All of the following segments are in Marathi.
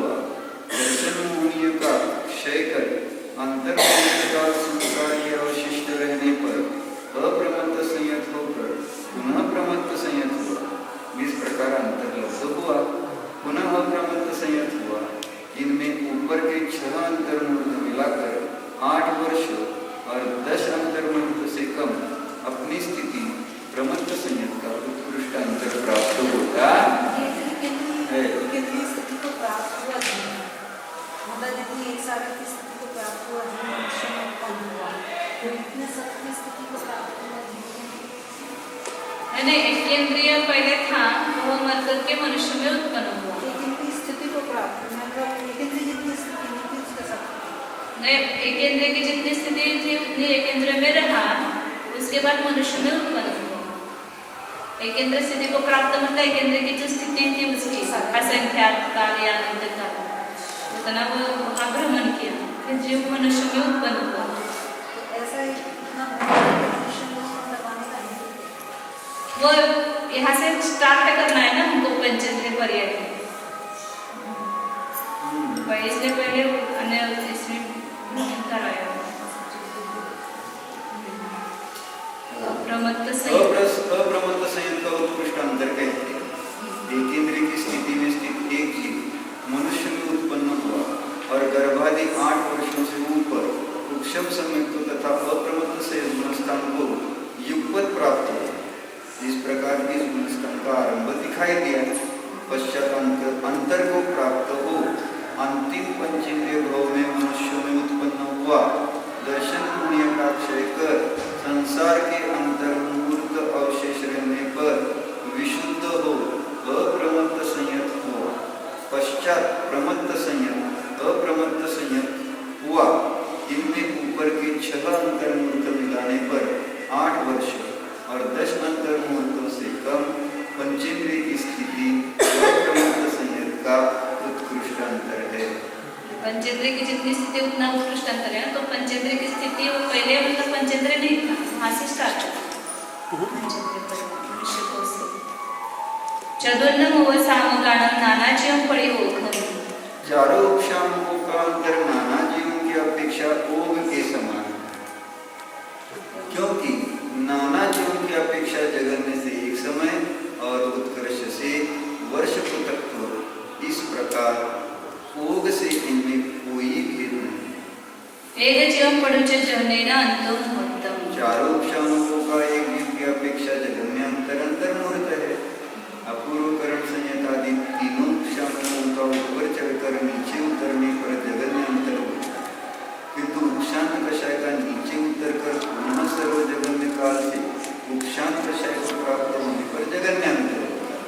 हुआ, दर्शन मोहनीय का क्षय कर अंतर्मुहूर्त संस्कार के अवशिष्ट रहने पर अप्रमत्त संयत होकर पुनः प्रमत्त संयत हुआ। इस प्रकार अंतर्लब्ध हुआ, पुनः अप्रमत्त संयत हुआ। इनमें ऊपर के 6 अंतर्मुहूर्त मिलाकर 8 वर्ष और 10 अंतर्मुहूर्त से कम अपनी स्थिति प्रमत्त संयत का उत्कृष्ट अंतर प्राप्त होता है। स्थिति को प्राप्त हुआ एक साल की स्थिति को प्राप्त हुआ मनुष्य में उत्पन्न हुआ, तो इतने सबकी स्थिति को प्राप्त हुआ नहीं, एकेंद्रिय पहले था, वह मर करके मनुष्य में उत्पन्न हुआ। एकेंद्रिय स्थिति को प्राप्त, मतलब एकेंद्रिय जितनी स्थिति नहीं थी उसके साथ नहीं, एकेंद्रिय की जितनी स्थिति थी उतनी एकेंद्र में रहा, उसके बाद मनुष्य में उत्पन्न हुआ। एकेंद्र स्थिति को प्राप्त मतलब एकेंद्र की जो स्थिति थी उसकी असंख्यात काल या अनंत काल उतना वो भ्रमण किया, फिर जीव मनुष्य में उत्पन्न हुआ। ऐसा ही इतना मनुष्य में लगाने का नहीं, वो यहाँ से स्टार्ट करना है ना हमको पंचेंद्रिय पर्याय, इसलिए पहले अन्य इसमें कराया अप्रमत्त संयत का उत्कृष्ट अंतर कहते हैं। एकेंद्रिय की स्थिति में स्थित एक जीव मनुष्य में उत्पन्न हुआ और गर्भादि 8 वर्षों से ऊपर उपशम संयुक्त तथा अप्रमत्त संयत गुणस्थान को युगपत प्राप्त हुआ। इस प्रकार इस गुणस्थान का आरंभ दिखाई दिया। पश्चात अंतर को प्राप्त हो अंतिम पंचेंद्रिय भाव में मनुष्यों में उत्पन्न हुआ। दर्शन पुण्य का क्षय कर संसार के अंतर्मुहूर्त अवशेष रहने पर विशुद्ध हो अप्रमत्त संयत हुआ। पश्चात प्रमत्त संयत अप्रमत्त संयत हुआ। इनमें ऊपर के 6 अंतर्मुहूर्त मिलाने पर 8 वर्ष और 10 अंतर्मुहूर्तों से कम पंचेंद्रिय की स्थिति अप्रमत्त संयत का उत्कृष्ट अंतर है। पंचेंद्रिय की जितनी स्थिति उतना उत्कृष्ट अंतर है। तो पंचेंद्रिय की स्थिति वो पहले मतलब पंचेंद्रिय नहीं था, वहां से स्टार्ट है। चतुर्नम व सामगानम नाना जीव पड़ी ओघम। चारों उपशामों का अंतर नाना जीवों की अपेक्षा ओघ के समान, क्योंकि नाना जीवों की अपेक्षा जगन्य से एक समय और उत्कर्ष से वर्ष पृथक्त्व। इस प्रकार ओघ से इनमें कोई भेद नहीं। एक जीव पड़ुचे जनेना अंतम मुहूर्तम। चारों उपशामों का एक जीव की अपेक्षा जगन्य अंतर मुहूर्त है। अपूर्वकरण संयत आदि तीनों उपशामों का ऊपर चढ़कर नीचे उतरने पर जगन्य अंतर होता है, किंतु उपशांत कषाय का नीचे उतरकर पुनः सर्व जगन्य काल से उपशांत कषाय को प्राप्त होने पर जगन्य अंतर होता है।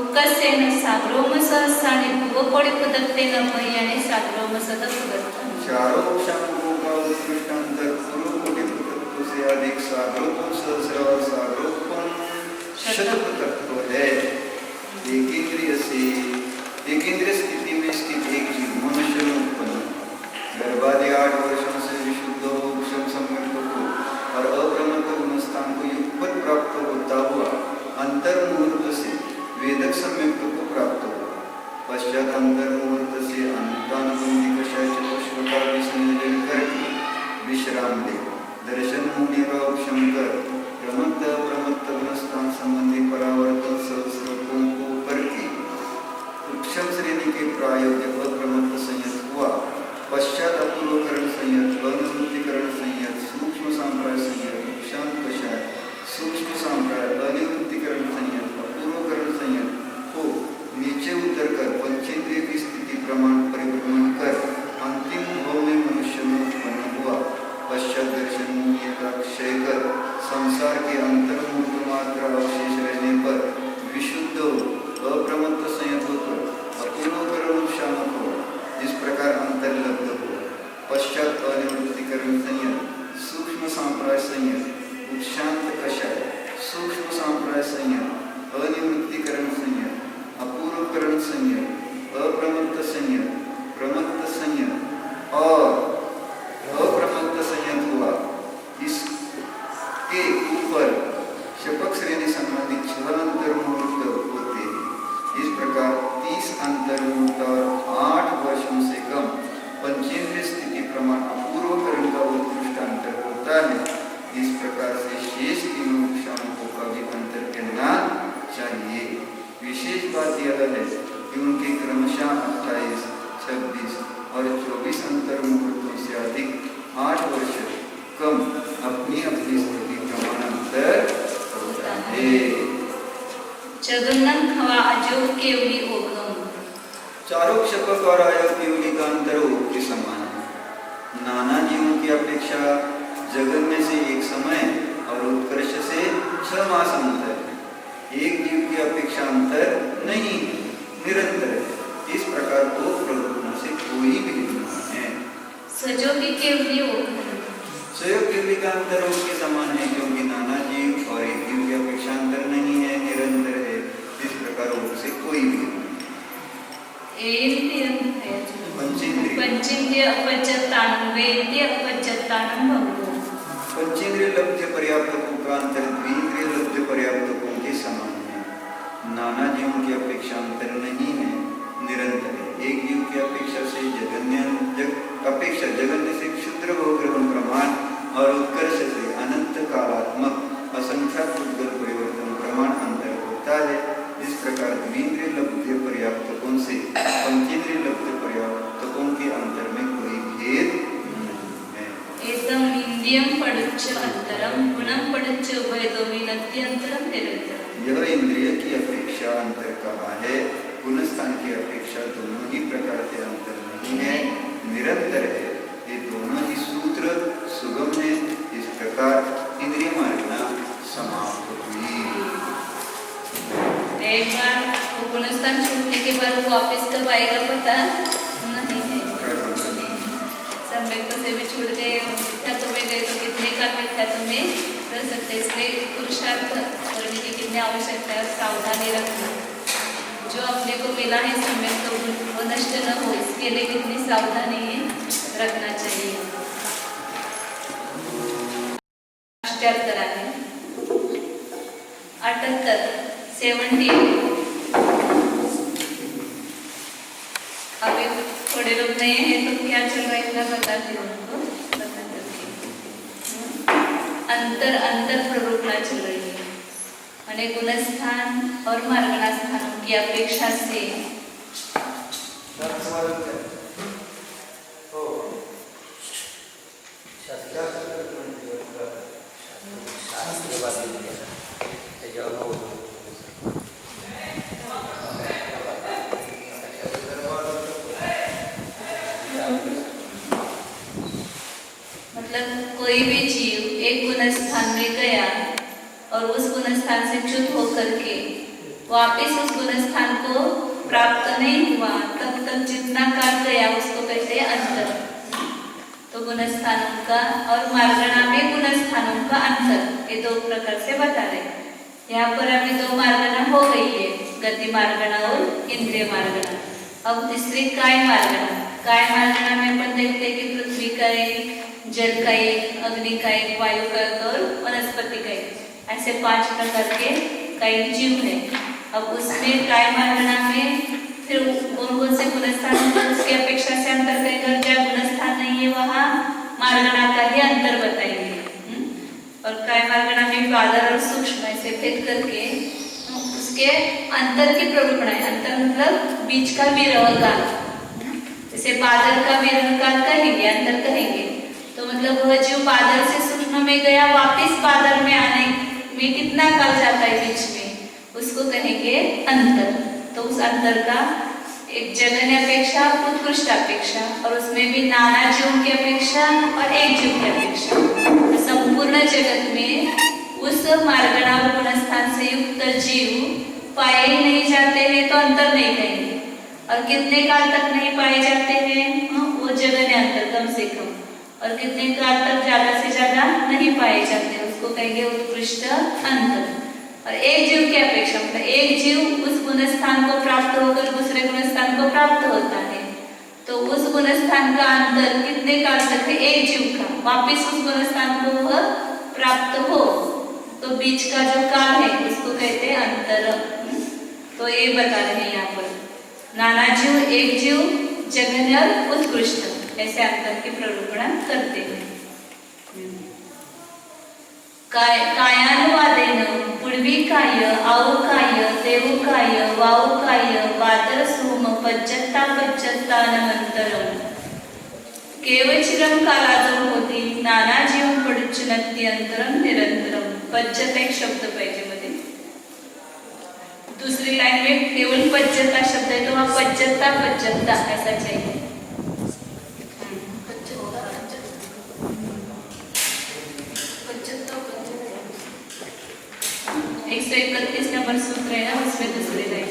उक्कसेन साग्रोम सहस्राणि भुवकोटि पदत्तेन मह्यानि साग्रोम सदभगतम्। चारों उपशामों का उत्कृष्ट अंतर पूर्वकोटि पदत्व से अधिक साग्रोपम सहस्र और साग्रोपम शतपदत्व है। एकेंद्रिय स्थिति में स्थित एक जीव मनुष्य में उत्पन्न गर्भादि 8 वर्षों से विशुद्ध हो उपशम संयुक्त हो और अप्रमत्त गुणस्थान को युगपत प्राप्त होता हुआ अंतर्मुहूर्त से वेदक संयुक्त को प्राप्त हुआ। पश्चात अंतर्मुहूर्त से अंतानुबंधी कषाय चतुष्क का विसंयोजन करके विश्राम ले दर्शन मुनि का उपशम कर प्रमत्त अप्रमत्त गुणस्थान संबंधी परावर्तन सहस्रों को करके उपशम श्रेणी के प्रायोग्य अप्रमत्त संयत हुआ। पश्चात अपूर्वकरण संयत, अनिवृत्तिकरण संयत, सूक्ष्म सांप्राय संयत, उपशांत कषाय, सूक्ष्म सांप्राय, अनिवृत्तिकरण संयत, अपूर्वकरण संयत हो नीचे उतरकर पंचेंद्रिय की स्थिति प्रमाण परिभ्रमण कर अंतिम भाव में मनुष्य में उत्पन्न हुआ। पश्चात दर्शन मुनि का क्षय कर संसार के अंतर्मुहूर्त मात्र अवशेष रहने पर विशुद्ध हो अप्रमत्त संयत होकर अपूर्वकरण उपशामक हो। इस प्रकार अंतर्लब्ध हो। पश्चात अनिवृत्तिकरण संयत, सूक्ष्म सांप्राय संयत, उपशांत कषाय, सूक्ष्म बात यह है कि उनके क्रमशः 28, 26 और 24 अंतर मुहूर्तों से अधिक 8 वर्ष कम अपनी अपनी स्थिति प्रमाणांतर होता है. जगन्नाथ हवा अजो केवली ओगम. चारों क्षपक और अयोग्य का अंतर ओग के समान है. नाना जीवों की अपेक्षा जगत में से एक समय और उत्कर्ष से 6 मास अंतर है. एक जीव की अपेक्षा अंतर नहीं है, निरंतर है. इस प्रकार दो प्रलोभनों से कोई भी नहीं है. सजो की केवली ओगम. सहयोगी का अंतर ओग के समान है, क्योंकि नाना जीव और एक जीव की अपेक्षा अंतर नहीं है, निरंतर है. इस प्रकार ओग से कोई भी नहीं. पंचेंद्रिय अपचत्तानं वेद्य अपचत्तानं भवतो. पंचेंद्रिय लब्ध पर्याप्तकों का अंतर द्विंद्रिय लब्ध पर्याप्तकों के समान है. नाना जीवों की अपेक्षा अंतर नहीं है, निरंतर है. एक जीव की अपेक्षा से जगन्य से क्षुद्र भोग्रहण प्रमाण और उत्कर्ष से अनंत कालात्मक असंख्यात उद्गल परिवर्तन प्रमाण अंतर होता है. इस प्रकार द्विंद्रिय लब्ध पर्याप्तकों से पंचेंद्रिय लब्ध पर्याप्तकों के अंतर में कोई भेद नहीं है. एतम इंद्रियम पड़ुच्च अंतरम गुणम पड़ुच्च उभयतो विनत्ति अंतरम निरंतरम. यह इंद्रिय की अपेक्षा अंतर कहा है, गुणस्थान की अपेक्षा दोनों ही प्रकार के अंतर नहीं है, निरंतर है. ये दोनों ही सूत्र सुगम है. इस प्रकार इंद्रिय मार्गना समाप्त हुई. एक बार वो गुणस्थान छूटने के बाद वो वापस कब आएगा पता नहीं है. सम्यक से भी छूट गए, मिथ्यात्व में गए तो कितने काल मिथ्यात्व में रह सकते. इसलिए पुरुषार्थ करने की कितनी आवश्यकता है, सावधानी रखना. जो अपने को मिला है सम्यक तो वो नष्ट न हो, इसके लिए कितनी सावधानी रखना चाहिए. 78 अभी थोड़े लोग नए हैं तो क्या चल रहा है इतना बताती हूँ उनको. अंतर अंतर प्ररूपणा चल रही है અને गुणस्थान और मार्गणा स्थानों की अपेक्षा से मतलब कोई भी जीव एक गुणस्थान में गया और उस गुणस्थान से च्युत होकर के वापस उस गुणस्थान को प्राप्त नहीं हुआ, तब तक जितना काल गया उसको कहते हैं अंतर. तो गुणस्थानों का और मार्गणा में गुणस्थानों का अंतर ये दो प्रकार से बता रहे. यहाँ पर हमें दो मार्गणा हो गई है, गति मार्गणा और इंद्रिय मार्गणा. अब तीसरी काय मार्गणा. काय मार्गणा में अपन देखते हैं कि पृथ्वी का एक, जल का एक, अग्नि का एक, वायु का एक और वनस्पति का एक, ऐसे 5 प्रकार के कई जीव हैं. अब उसमें काय मार्गणा में फिर कौन कौन से गुणस्थान उसकी अपेक्षा से अंतर करेगा. जहाँ गुणस्थान नहीं है वहाँ मार्गणा का ही अंतर बताएंगे. और काय मार्गणा में बादल और सूक्ष्म ऐसे भेद करके उसके अंतर की प्ररूपणा है. अंतर मतलब बीच का विरह काल. जैसे बादल का विरह काल कहेंगे, अंतर कहेंगे. तो मतलब वह जीव बादल से सूक्ष्म में गया, वापिस बादल में आने में कितना काल जाता है बीच में, उसको कहेंगे अंतर. तो उस अंतर का एक जगन्य अपेक्षा, उत्कृष्ट अपेक्षा, और उसमें भी नाना जीवों की अपेक्षा और एक जीव की अपेक्षा. तो संपूर्ण जगत में उस मार्गणा और गुणस्थान से युक्त जीव पाए ही नहीं जाते हैं तो अंतर नहीं कहेंगे. और कितने काल तक नहीं पाए जाते हैं वो जगन्य अंतर कम से कम. और कितने काल तक ज्यादा से ज्यादा नहीं पाए जाते उसको कहेंगे उत्कृष्ट अंतर. और एक जीव की अपेक्षा मतलब एक जीव उस गुणस्थान को प्राप्त होकर दूसरे गुणस्थान को प्राप्त होता है तो उस गुणस्थान का अंतर कितने काल तक है एक जीव का, वापिस उस गुणस्थान को वह प्राप्त हो तो बीच का जो काल है उसको कहते हैं अंतर. तो ये बता रहे हैं यहाँ पर नाना जीव, एक जीव, जगन्य और उत्कृष्ट ऐसे अंतर की प्ररूपणा करते हैं. कायानुवादेन पूर्वी काय, औकाय, देवकाय, वावकाय बादर सोम पच्चत्ता पच्चत्तानंतरम केवचिरम कालादो होती नाना जीवन पडुच्चनत्ती अंतरम निरंतरम. पच्चत्ता एक शब्द पाहिजे मध्ये. दूसरी लाइन में केवल पच्चत्ता शब्द है तो वहाँ पच्चत्ता पच्चत्ता ऐसा चाहिए. 131 नंबर सूत्र है ना, उसमें दूसरी लाइन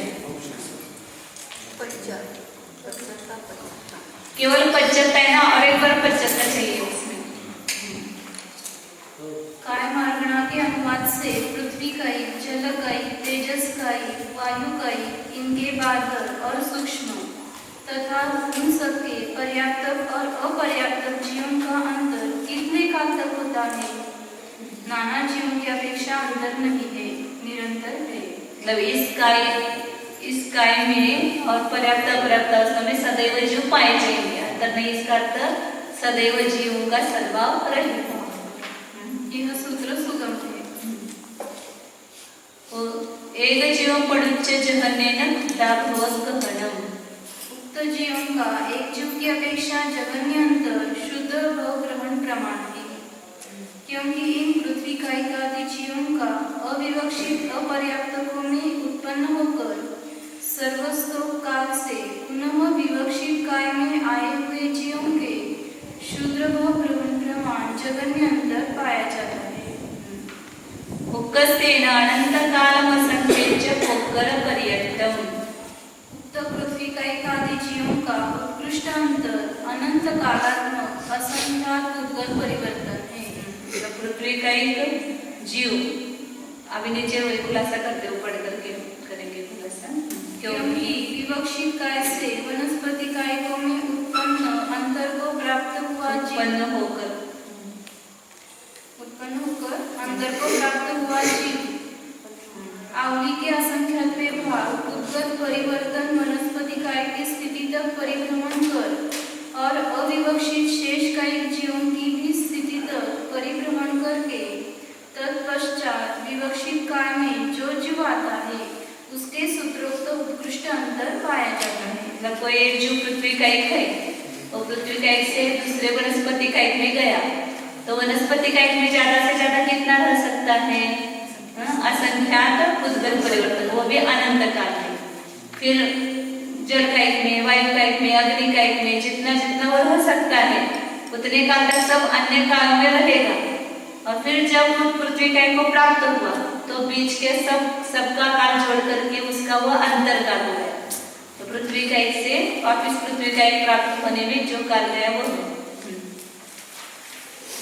केवल 75 है ना, और एक बार 75 चाहिए उसमें. काय मार्गणा के अनुवाद से पृथ्वी काई, जल काई, तेजस काई, वायु काई, इनके बादल और सूक्ष्म तथा उन सबके पर्याप्त और अपर्याप्त जीवन का अंतर कितने काल तक होता है? नाना जीवों की अपेक्षा अंतर नहीं है, निरंतर है. मतलब इस काय में और पर्याप्त अपर्याप्त अवस्था में सदैव जीव पाए जाएंगे. अंतर नहीं, इसका अर्थ सदैव जीवों का सद्भाव रहेगा. यह सूत्र सुगम है. एक जीव पडुच्च जहन्नेन दाभवत गहनम. उक्त जीवन का एक जीव की अपेक्षा जगन्य अंतर शुद्ध भाव ग्रहण प्रमाण है, क्योंकि इन पृथ्वी कायिकादि जीवों का अविवक्षित अपर्याप्तकों में उत्पन्न होकर सर्वस्तोक काल से पुनः विवक्षित काय में आए हुए जीवों के शूद्र भाव ग्रहण प्रमाण जगन्य अंतर पाया जाता है. उक्कस्तेन अनंतकालमसंख्येच्य पोक्कर पर्यंतम. उक्त पृथ्वी कायिकादि जीवों का उत्कृष्ट अंतर अनंत कालात्मक असंख्यात उद्गत परिवर्तन है. पृथ्वी का एक जीव अभी नीचे वही खुलासा करते हो, पढ़ करके करेंगे खुलासा. क्योंकि विवक्षित काय से वनस्पति कायिकों में उत्पन्न अंतर को प्राप्त हुआ उत्पन्न होकर अंतर को प्राप्त हुआ जीव आवली के असंख्यात भाग उद्गत परिवर्तन वनस्पति काय की स्थिति तक परिभ्रमण कर और अविवक्षित शेष कायिक जीवों की भी स्थिति तक परिभ्रमण करके तत्पश्चात विवक्षित काय में जो जीव आता है उसके सूत्रोक्त उत्कृष्ट अंतर पाया जाता है. मतलब कोई एक जीव पृथ्वी कायिक है, वो पृथ्वी कायिक से दूसरे वनस्पति कायिक में गया तो वनस्पति कायिक में ज्यादा से ज्यादा कितना रह सकता है? असंख्यात उद्गत परिवर्तन, वो भी अनंत काल में. फिर जल कायिक में, वायु कायिक में, अग्नि कायिक में जितना जितना वो रह सकता है उतने काल तक सब अन्य काल में रहेगा. और फिर जब पृथ्वी कायिक को प्राप्त हुआ तो बीच के सबका काल जोड़ करके उसका वो अंतर काल हो गया. तो पृथ्वी कायिक से वापिस पृथ्वी कायिक प्राप्त होने में जो काल गया वो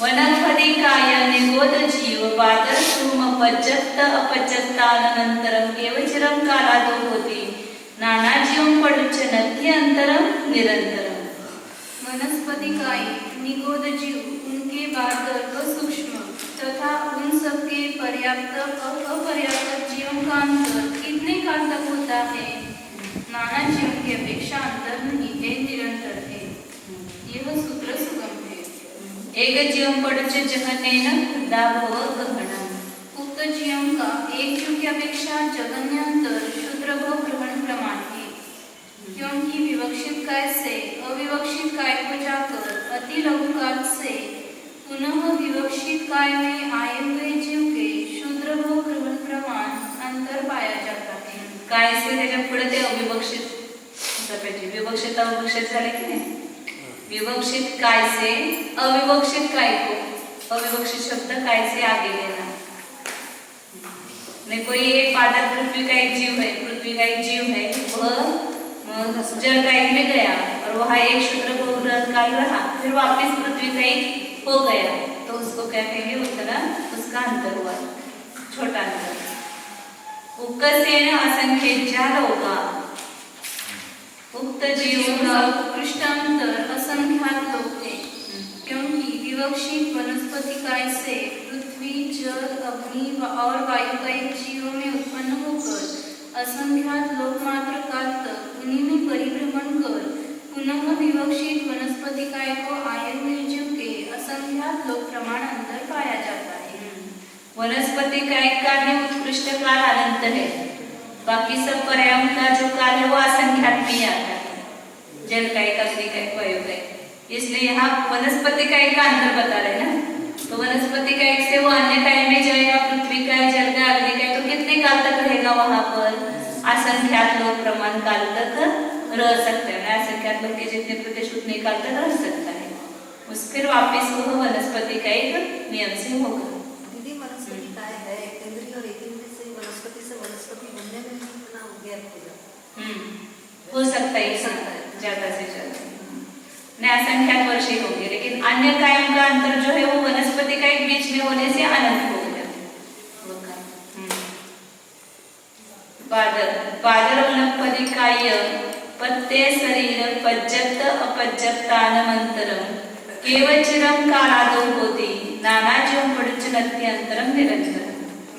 वनस्पति काय निगोद जीव बादर सोम पच्चत्त अपच्चत्तानंतरम केवचिरम कालादो होती नाना जीवं पडुच्च नत्ति अंतरम निरंतरम. वनस्पति काय निगोद जीव उनके बादल व सूक्ष्म तथा उन सबके पर्याप्त अपर्याप्त जीवों का अंतर कितने काल तक होता है? नाना जीवों की अपेक्षा अंतर नहीं है, निरंतर है. यह सूत्र सुगम है. एक जीवं पडुच्च जहन्नेन दाभवत गहनम. उक्त जीवों का एक जीव की अपेक्षा जगन्य अंतर शूद्र भाव ग्रहण प्रमाण है, क्योंकि विवक्षित काय से अविवक्षित काय को जाकर अति लघु काल से पुनः विवक्षित काय में आए हुए जीव के शूद्र भाव ग्रहण प्रमाण अंतर पाया जाता है. काय से त्याच्या पुढे ते अविवक्षित असं पाहिजे. विवक्षित अविवक्षित झाले की नाही. विवक्षित काय से अविवक्षित काय को, अविवक्षित शब्द काय से आगे लेना. नहीं कोई एक पादर पृथ्वी का एक जीव है, पृथ्वी का एक जीव है, वह जल कायिक में गया और वहाँ एक शूद्र भाव काल रहा, फिर वापस पृथ्वी कायिक हो गया तो उसको क्या कहेंगे? उतना उसका अंतर हुआ, छोटा अंतर. उक्कस्तेन असंख्येच्य लोका. उक्त जीवों का उत्कृष्ट अंतर असंख्यात लोक है, क्योंकि विवक्षित वनस्पति काय से पृथ्वी जल अग्नि और वायु कायिक जीवों में उत्पन्न होकर असंख्यात लोक मात्र काल तक उन्हीं में परिभ्रमण कर पुनः विवक्षित वनस्पति काय को आए हुए जीव के असंख्यात लोक प्रमाण अंतर पाया जाता है. वनस्पति कायिक का भी उत्कृष्ट काल अनंत है, बाकी सब पर्यायों का जो काल है वो असंख्यात में ही आता है, जल का एक, अग्नि का एक, वायु का एक। इसलिए यहाँ वनस्पति का एक का अंतर बता रहे हैं ना। तो वनस्पति का एक से वो अन्य काय में जाएगा, पृथ्वी का है, जल का, अग्नि का है, तो कितने काल तक रहेगा वहां पर? असंख्यात लोग प्रमाण काल तक रह सकते हैं। असंख्यात लोग के जितने प्रदेश उतने काल तक रह सकता है। उस फिर वापिस वह वनस्पति का एक नियम से होगा। दीदी वनस्पति काय है? केंद्रीय और एकेंद्रीय से वनस्पति से वनस्पति बनने में भी इतना हो गया हो सकता है ज्यादा से ज्यादा ने असंख्यात वर्ष ही होंगे, लेकिन अन्य कायम का अंतर जो है वो वनस्पति का एक बीच में होने से अनंत हो गया। बादर वनस्पतिकाय पत्ते शरीर पज्जत अपज्जतानमंतरम केवचिरम कालादो होती नानाज्यों पड़चनत्यंतरम निरंतर।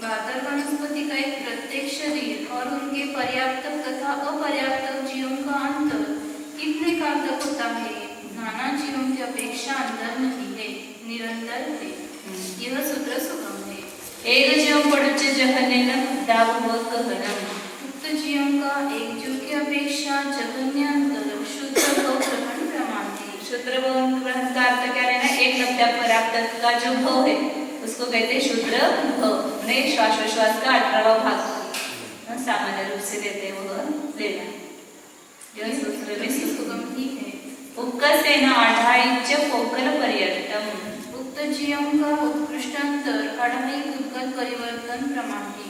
बादर वनस्पति का एक प्रत्येक शरीर और उनके पर्याप्त तथा अपर्याप्त जीवों का अंतर कितने काल तक होता है? नाना जीवों की अपेक्षा अंतर नहीं है, निरंतर है। यह सूत्र सुगम है। एक जीव पड़च जहन्यन दाववत कहनम। उक्त जीवों का एक जीव की अपेक्षा जघन्य अंतर शुद्ध भव ग्रहण प्रमाण है। शुद्ध भव ग्रहण का अर्थ क्या लेना? एक लब्धा पर्याप्त का जो भव है उसको कहते हैं शुद्ध भव। ने श्वासोश्वास का 18वां भाग सामान्य रूप से देते हैं वो लेना। यह सूत्र में सुगम ही है। उक्कसेन आढ़ाईच पोकल पर्यटम। उक्त जीवों का उत्कृष्ट अंतर अढ़ाई उद्गत परिवर्तन प्रमाण है,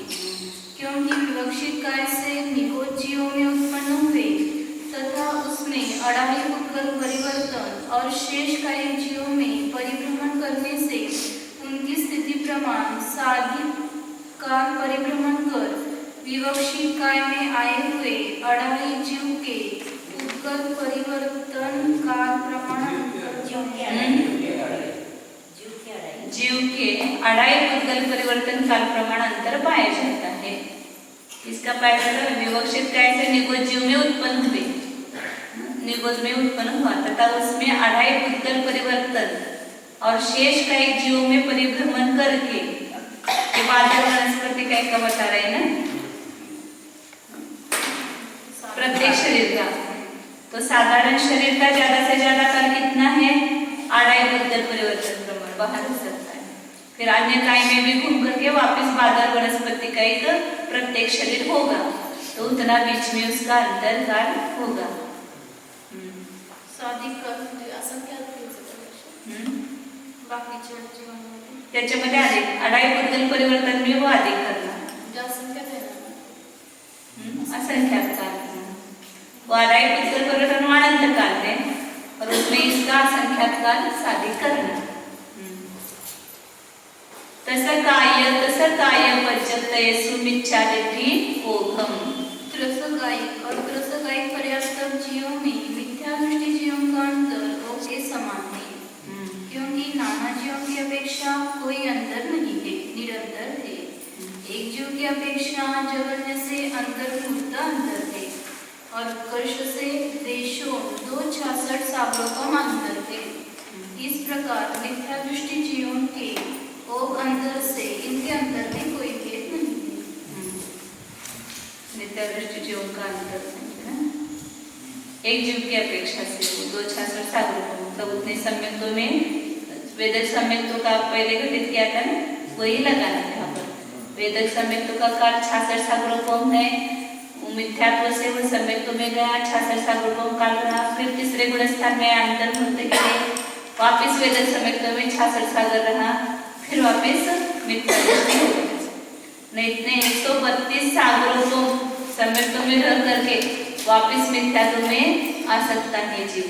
क्योंकि विवक्षित काय से निकोट जीवों में उत्पन्न हुए तथा उसमें अढ़ाई उद्गत परिवर्तन और शेष काय जीवों में परिभ्रमण करने से उनकी स्थिति प्रमाण साधित काल परिभ्रमण कर विवक्षित काय में आए हुए अढ़ाई जीव के उद्गत परिवर्तन काल प्रमाण जीव के अढ़ाई उद्गत परिवर्तन काल प्रमाण अंतर पाया जाता है। इसका पहला विवक्षित काय से निगोज जीव में उत्पन्न हुए, निगोज में उत्पन्न हुआ तथा उसमें अढ़ाई उद्गत परिवर्तन और शेष काय जीवों में परिभ्रमण करके ये बादर वनस्पति का एक बता रहे हैं ना प्रत्येक शरीर का। तो साधारण शरीर का ज्यादा से ज्यादा काल कितना है? अढ़ाई उद्गत परिवर्तन प्रमाण बाहर हो सकता है। फिर अन्य काय में भी घूम करके वापस बादर वनस्पति का एक प्रत्येक शरीर होगा, तो उतना बीच में उसका अंतर काल होगा। त्याच्यामध्ये अधिक अढ़ाई उद्गत परिवर्तन भी वो अधिक करना असंख्यात काल वो अढ़ाई उद्गत परिवर्तन अनंत काल है और उसमें इसका असंख्यात काल साधित करना। तसं काय पज्जतये सुमिच्छादिति ओघम। त्रसगायिक और त्रसगायिक पर्याप्त जीवों में मिथ्या दृष्टि जीवों का अंतर ओके समान है, क्योंकि नाना जीवों की अपेक्षा कोई अंतर नहीं है, निरंतर है। एक जीव की अपेक्षा जगन्य से अंतर्भूत अंतर है और कर्ष से देशों 266 सागरों का अंतर है। इस प्रकार मिथ्या दृष्टि जीवों के ओघ अंतर से इनके अंतर में कोई भेद नहीं है। मिथ्या दृष्टि जीवों का अंतर है ना? एक जीव की अपेक्षा से वो 266 सागरों मतलब उतने सम्यक्तों में वेदक सम्यक्तों का पहले घटित किया था ना, वही लगाना है यहाँ पर। वेदक सम्यक्तों का काल 66 सागरों है, मिथ्यात्व से वो सम्यक्तों में गया 66 सागरों काल रहा। फिर तीसरे गुण स्थान में अंतर होते गए, वापिस वेदक सम्यक्तों में 66 सागर रहा, फिर वापिस मिथ्या दृष्टि हो गई। नहीं इतने 132 सागरों को सम्यक्तों में रह करके वापिस मिथ्यात्व में आ सकता है जीव,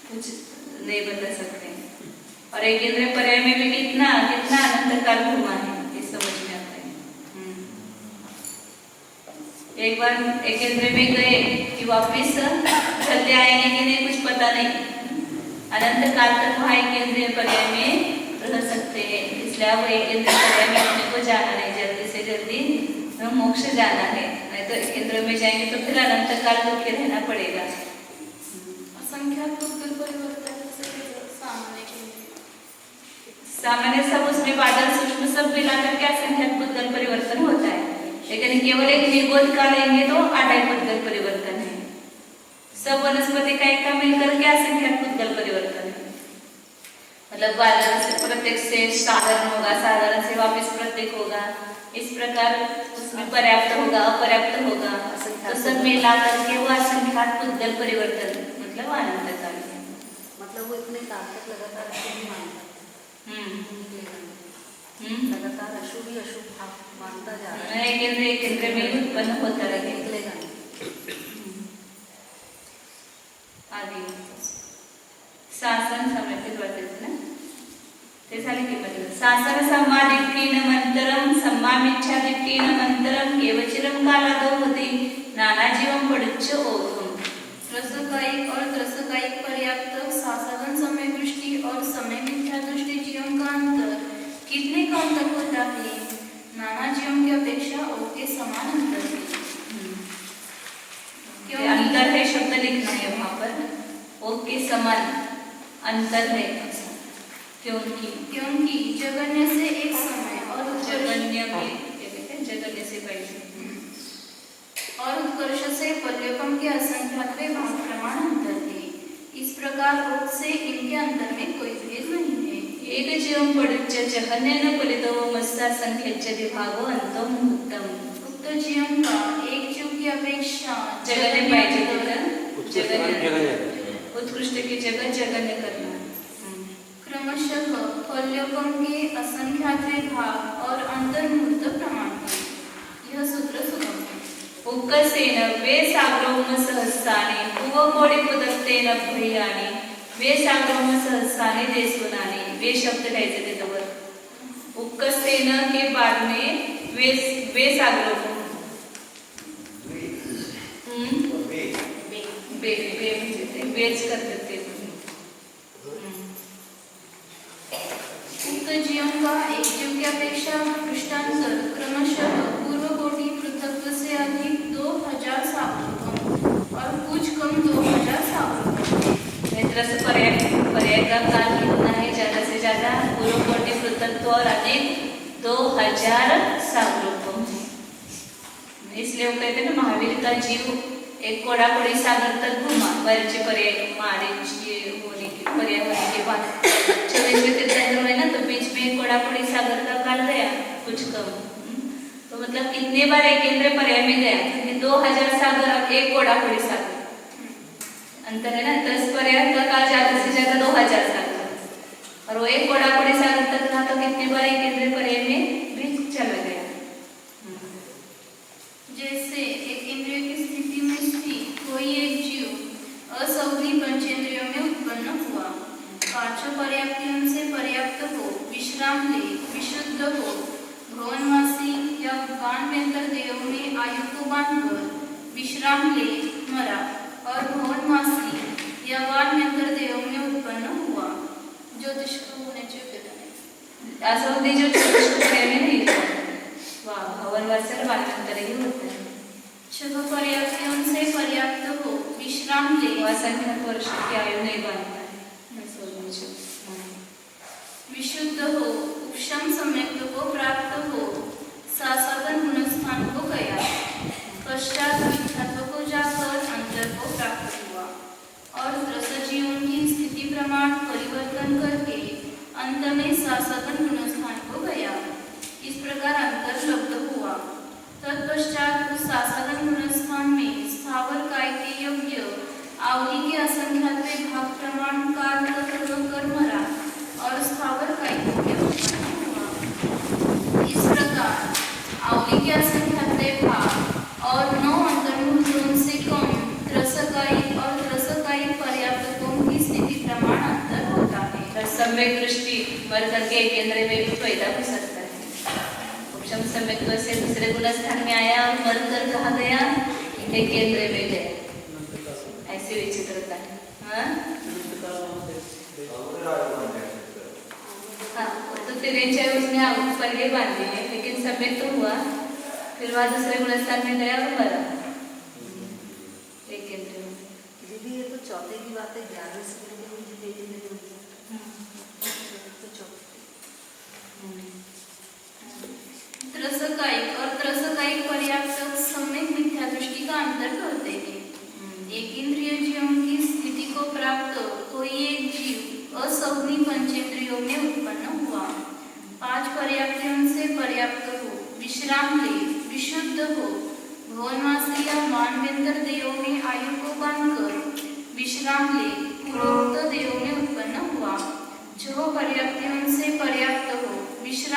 कुछ नहीं बता सकते। और एक इंद्रिय पर्याय में भी कितना कितना अनंत काल घूमा है ये समझ में आता है। एक बार एक इंद्रिय में गए कि वापिस चलते आएंगे कि नहीं कुछ पता नहीं, अनंत काल तक वहाँ एक इंद्रिय पर्याय में रह सकते हैं। इसलिए अब एक इंद्रिय पर्याय में अपने को जाना नहीं, जल्दी से जल्दी मोक्ष जाना है, नहीं तो एक इंद्रिय में जाएंगे तो फिर अनंत काल भूखे रहना पड़ेगा। सामान्य सब उसमें बादल सूक्ष्म सब मिला करके असंख्यात परिवर्तन होता है, लेकिन केवल एक निगोद काल लेंगे तो अढ़ाई परिवर्तन है। इकाई का मिलकर के असंख्यात पुद्गल परिवर्तन है। मतलब बादल से प्रत्येक से साधारण होगा, साधारण से वापस प्रत्येक होगा, इस प्रकार उसमें पर्याप्त होगा, अपर्याप्त होगा, तो सब मिला करके वो असंख्यात पुद्गल परिवर्तन मतलब अनंत काल है। मतलब वो इतने काल तक लगातार अशुभ ही मानता लगातार अशुभ ही अशुभ भाव मानता जा रहा है, एक केंद्र में उत्पन्न होता रहे। निकलेगा आगे शासन समर्पित वाचायचं ना, ते झाले की म्हणजे शासन सम्मादिक्कीनमंतरम सम्मामिच्छादिक्कीनमंतरम केवचिरम कालादो होती नानाजीवम पडुच्च ओघम। त्रसकायिक और त्रसकायिक पर्याप्त साधन समय दृष्टि और समय मिथ्या दृष्टि जीवन का अंतर कितने कम तक होता है? नाना जीवन की अपेक्षा ओ के समान अंतर है। क्यों अंतर है शब्द लिखना है वहां पर, ओ के समान अंतर है क्योंकि जगन्य से एक समय और जगन्य में जगन्य से पहले और उत्कर्ष से पल्यपम के असंख्यात्वे भाव प्रमाण अंतर है। इस प्रकार उक्त से इनके अंतर में कोई भेद नहीं है। एक जीवम पडुच्च जहन्येन फलितो मस्ता संख्यच्च विभागो अंतम उत्तम। उक्त जीवन का एक जीव की अपेक्षा जगन्य पाहिजे जगन्य उत्कृष्ट की जगह जगन्य करना। क्रमशः फल्यपम के असंख्यात्वे भाव और अंतर्मुहूर्त प्रमाण है। यह सूत्र सुगम है। उक्कसेन वे साग्रौम सहस्राणि उवकोडि पदक्तेन भयानि वे साग्रौम सहस्राणि देशवनानि। वे शब्द घ्यायचे त्याच्यावर। उक्कसेन के बाद में वे साग्रौम बे म्हणजे ते वेच करतात ते। उक्त जीवन का एक जीव की अपेक्षा दृष्टांतर क्रमशः पूर्व कोटि पृथक्त्व से अधिक 2000 सावलोकन और कुछ कम 2000 सावलोकन। मित्र से पर्याय का काल कितना है? ज्यादा से ज्यादा पूर्व कोटि पृथक्त्व और अधिक 2000 सावलोकन। इसलिए वो कहते हैं ना महावीर का जीव एक कोड़ाकोड़ी सागर तक घूमा वरचे पर्याय मारेची होने की पर्याय होने के बाद 24वें तीर्थंकर हुए ना, तो बीच में कोड़ाकोड़ी सागर का काल गया कुछ कम। तो मतलब कितने बार एक केंद्र पर्याय में गया? 2000 सागर और एक कोड़ाकोड़ी सागर अंतर है ना। 10 पर्याय का काल ज्यादा से ज्यादा 2000 सागर और वो एक कोड़ाकोड़ी सागर तक रहा, तो कितने बार एक केंद्र पर्याय में भी चला गया। जैसे एक इंद्रिय की स्थिति में स्थित कोई एक जीव असौदी पंचेंद्रियों में उत्पन्न हुआ, पांचों पर्याप्तियों से पर्याप्त हो, विश्राम ले, विशुद्ध हो, भवनवासी या बाणवेंतर देव में आयु को बांधकर विश्राम ले, मरा और भवनवासी या बाणवेंतर देव में उत्पन्न हुआ। ज्योतिष को होण्याची योग्यता नाही। असौदी जो ज्योतिष में नहीं वाह भवनवासी बाणवेंतरही होते हैं। छह पर्याप्तियों से पर्याप्त हो, विश्राम ले, असंख्यात वर्ष की आयु नहीं बांधता है। विशुद्ध हो, उपशम सम्यक्त को प्राप्त हो, सासाधन गुणस्थान को गया, पश्चात मिथ्यात्व को जाकर अंतर को प्राप्त हुआ और रसजीवन की स्थिति प्रमाण परिवर्तन करके अंत में सासाधन गुणस्थान को गया। इस प्रकार अंतर लब्ध हुआ। तत्पश्चात उस सासाधन गुणस्थान में स्थावर काय के योग्य आवली के असंख्यात्वे भाग प्रमाण काल कर मरा और स्थावर काय के हुआ। इस प्रकार आवली के असंख्यात्वे भाग और 9 अंतर्मुहूर्तों से कम त्रसकाई और त्रसकाई पर्याप्तकों की स्थिति प्रमाण अंतर होता है। सम्यक दृष्टि मर करके केंद्र में भी पैदा हो सकता है। उपशम सम्यक्त्व से दूसरे गुणस्थान में आया और मर कर कहा गया? एक केंद्र में गया। ऐसी विचित्रता है। हाँ, तो तिरेंच्या उसने पहले बांधी है, लेकिन सम्यक तो हुआ, फिर वह दूसरे गुणस्थान में गया और मरा एक केंद्र में। दीदी ये तो चौथे की बात है, 11वें से त्रसकायिक और त्रसकायिक पर्याप्त सम्यक मिथ्या दृष्टि का अंतर करते हैं। एक इंद्रिय जीवन की स्थिति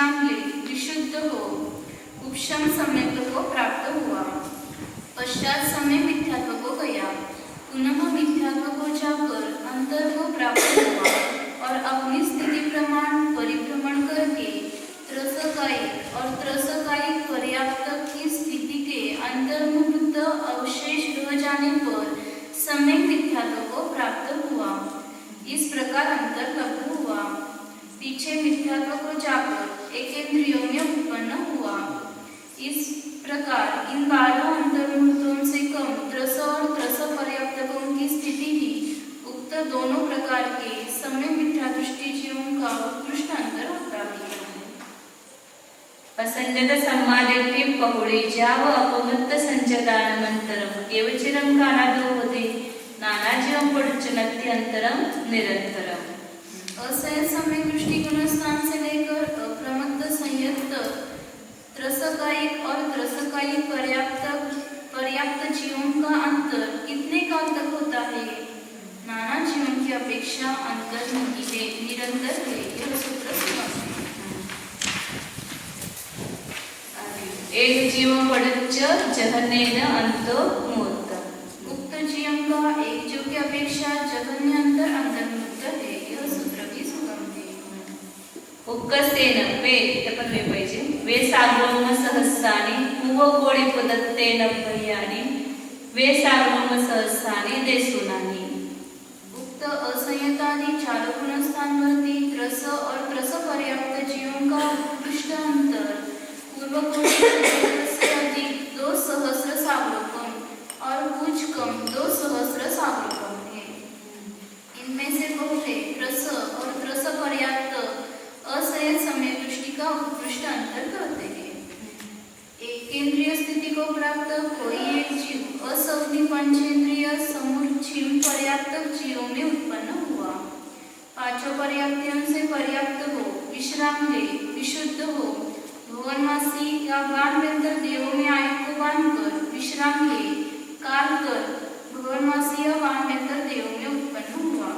विश्राम ले, विशुद्ध हो, उपशम सम्यक्त्व को प्राप्त हुआ। पश्चात समय मिथ्यात्व को गया, पुनः मिथ्यात्व को जाकर अंतर को प्राप्त हुआ और अपनी स्थिति प्रमाण परिभ्रमण करके त्रसकायिक और त्रसकायिक पर्याप्त की स्थिति के अंतर्मुक्त अवशेष रह जाने पर समय मिथ्यात्व को प्राप्त हुआ। इस प्रकार अंतर लब्ध हुआ। पीछे मिथ्यात्व को जाकर एकेंद्रियों में उत्पन्न हुआ। इस प्रकार इन 12 अंतर्मुक्तों से कम त्रस और त्रस पर्याप्तकों की स्थिति ही उक्त दोनों प्रकार के समय मिथ्या दृष्टि जीवों का उत्कृष्ट अंतर होता है। असंजत सम्मालेक्ति पहुळे जाव अपमत्त संजदानमंतरम केवचिरम कानादो होते नाना जीवं पडुच्चनत्ति अंतरम निरंतरम। असंयत समय दृष्टि गुणस्थान से लेकर अप्रमत्त संयत त्रसकायिक और त्रसकायिक पर्याप्त जीवों का अंतर कितने काल तक होता है? नाना जीवों की अपेक्षा अंतर निरंतर है। यह सूत्र समझें। एक जीव पडुच्च जहन्नेन अंतो मूर्त। उक्त जीव का एक जीव की अपेक्षा जघन्य अंतर अंतर्मुक्त है। यह सूत्र की सुगंधी। उक्कस्तेन वे पण वे पाहिजे वे साग्रोम सहस्रानि पूव कोळी पदत्तेन भयानि वे साग्रोम सहस्रानि देसुनानि। उक्त असंयतादि चार गुणस्थानवरती त्रस और त्रस पर्याप्त जीवों का उत्कृष्ट अंतर पूर्व कोटि से अधिक 2 सहस्र साग्रोकम और कुछ कम 2 सहस्र साग्रोकम है। इनमें से बहुते त्रस और त्रस पर्याप्त असंयत समय दृष्टि का उत्कृष्ट अंतर करते हैं। एक केंद्रीय स्थिति को प्राप्त कोई एक जीव असंधि पंचेंद्रिय समुच्चय पर्याप्त जीवों में उत्पन्न हुआ। 5 पर्याप्तियों से पर्याप्त हो, विश्राम ले, विशुद्ध हो, भुवनवासी या वानवेंतर देवों में आयु को बांधकर विश्राम ले, काल कर भुवनवासी या वानवेंतर देवों में उत्पन्न हुआ।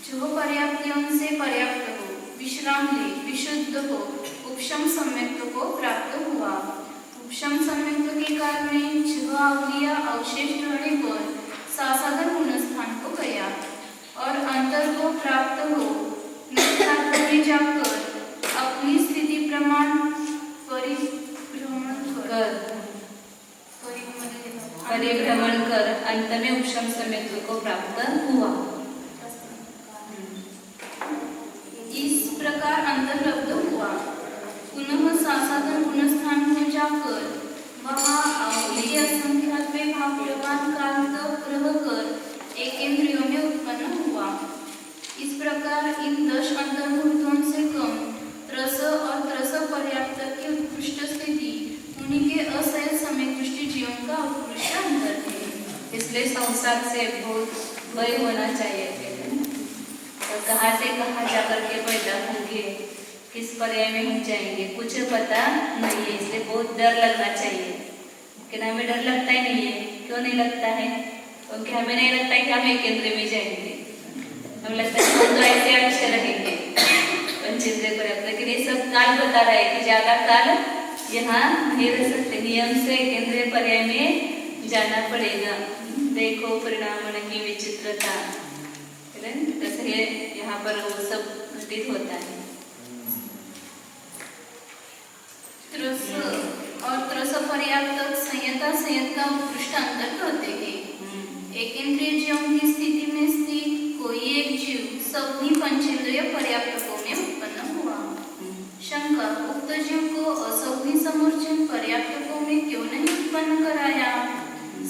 जो पर्याप्तियों से पर्याप्त हो, विश्राम ले, विशुद्ध हो, उपशम सम्यक्त्व को प्राप्त हुआ। उपशम सम्यक्त्व के काल में जो अवलिया अवशेष रहने पर सासाधन गुणस्थान को गया और अंतर को प्राप्त हो मिथ्यात्व में जाकर अपनी स्थिति प्रमाण परिभ्रमण कर अंत में उपशम सम्यक्त्व को प्राप्त हुआ। इस प्रकार अंतर लब्ध हुआ। पुनः सासाधन गुणस्थान को जाकर वहाँ अवली असंख्यात्वे भाव्यवान काल तक रहकर एकेंद्रियों में उत्पन्न हुआ। इस प्रकार इन 10 अंतर्मुक्तों से कम त्रस और त्रस पर्याप्त की उत्कृष्ट स्थिति उन्हीं के असंयत समय दृष्टि जीवों का उत्कृष्ट अंतर है। इसलिए संसार से बहुत भय होना चाहिए और कहाँ से कहाँ जाकर के पैदा होंगे, किस पर्याय में हम जाएंगे, कुछ पता नहीं है। इसलिए बहुत डर लगना चाहिए। लेकिन हमें डर लगता ही नहीं है। क्यों नहीं लगता है? क्योंकि हमें नहीं लगता है कि हम एक केंद्र में जाएंगे। हमें लगता है हम तो ऐसे अच्छे रहेंगे पंचेंद्रिय पर्याप्त। लेकिन ये सब काल बता रहा है कि ज्यादा काल यहाँ नहीं रह सकते। नियम से केंद्रीय पर्याय में जाना पड़ेगा। देखो परिणाम की विचित्रता, जैसे यहाँ पर वो सब घटित होता है। त्रस और त्रस पर्याप्त संयत का उत्कृष्ट अंतर करते हैं। एकेंद्रिय जीवों की स्थिति में स्थित कोई एक जीव सभी पंचेंद्रिय पर्याप्तकों में उत्पन्न हुआ। शंका, उक्त जीव को असौभि समूर्चन पर्याप्तकों में क्यों नहीं उत्पन्न कराया?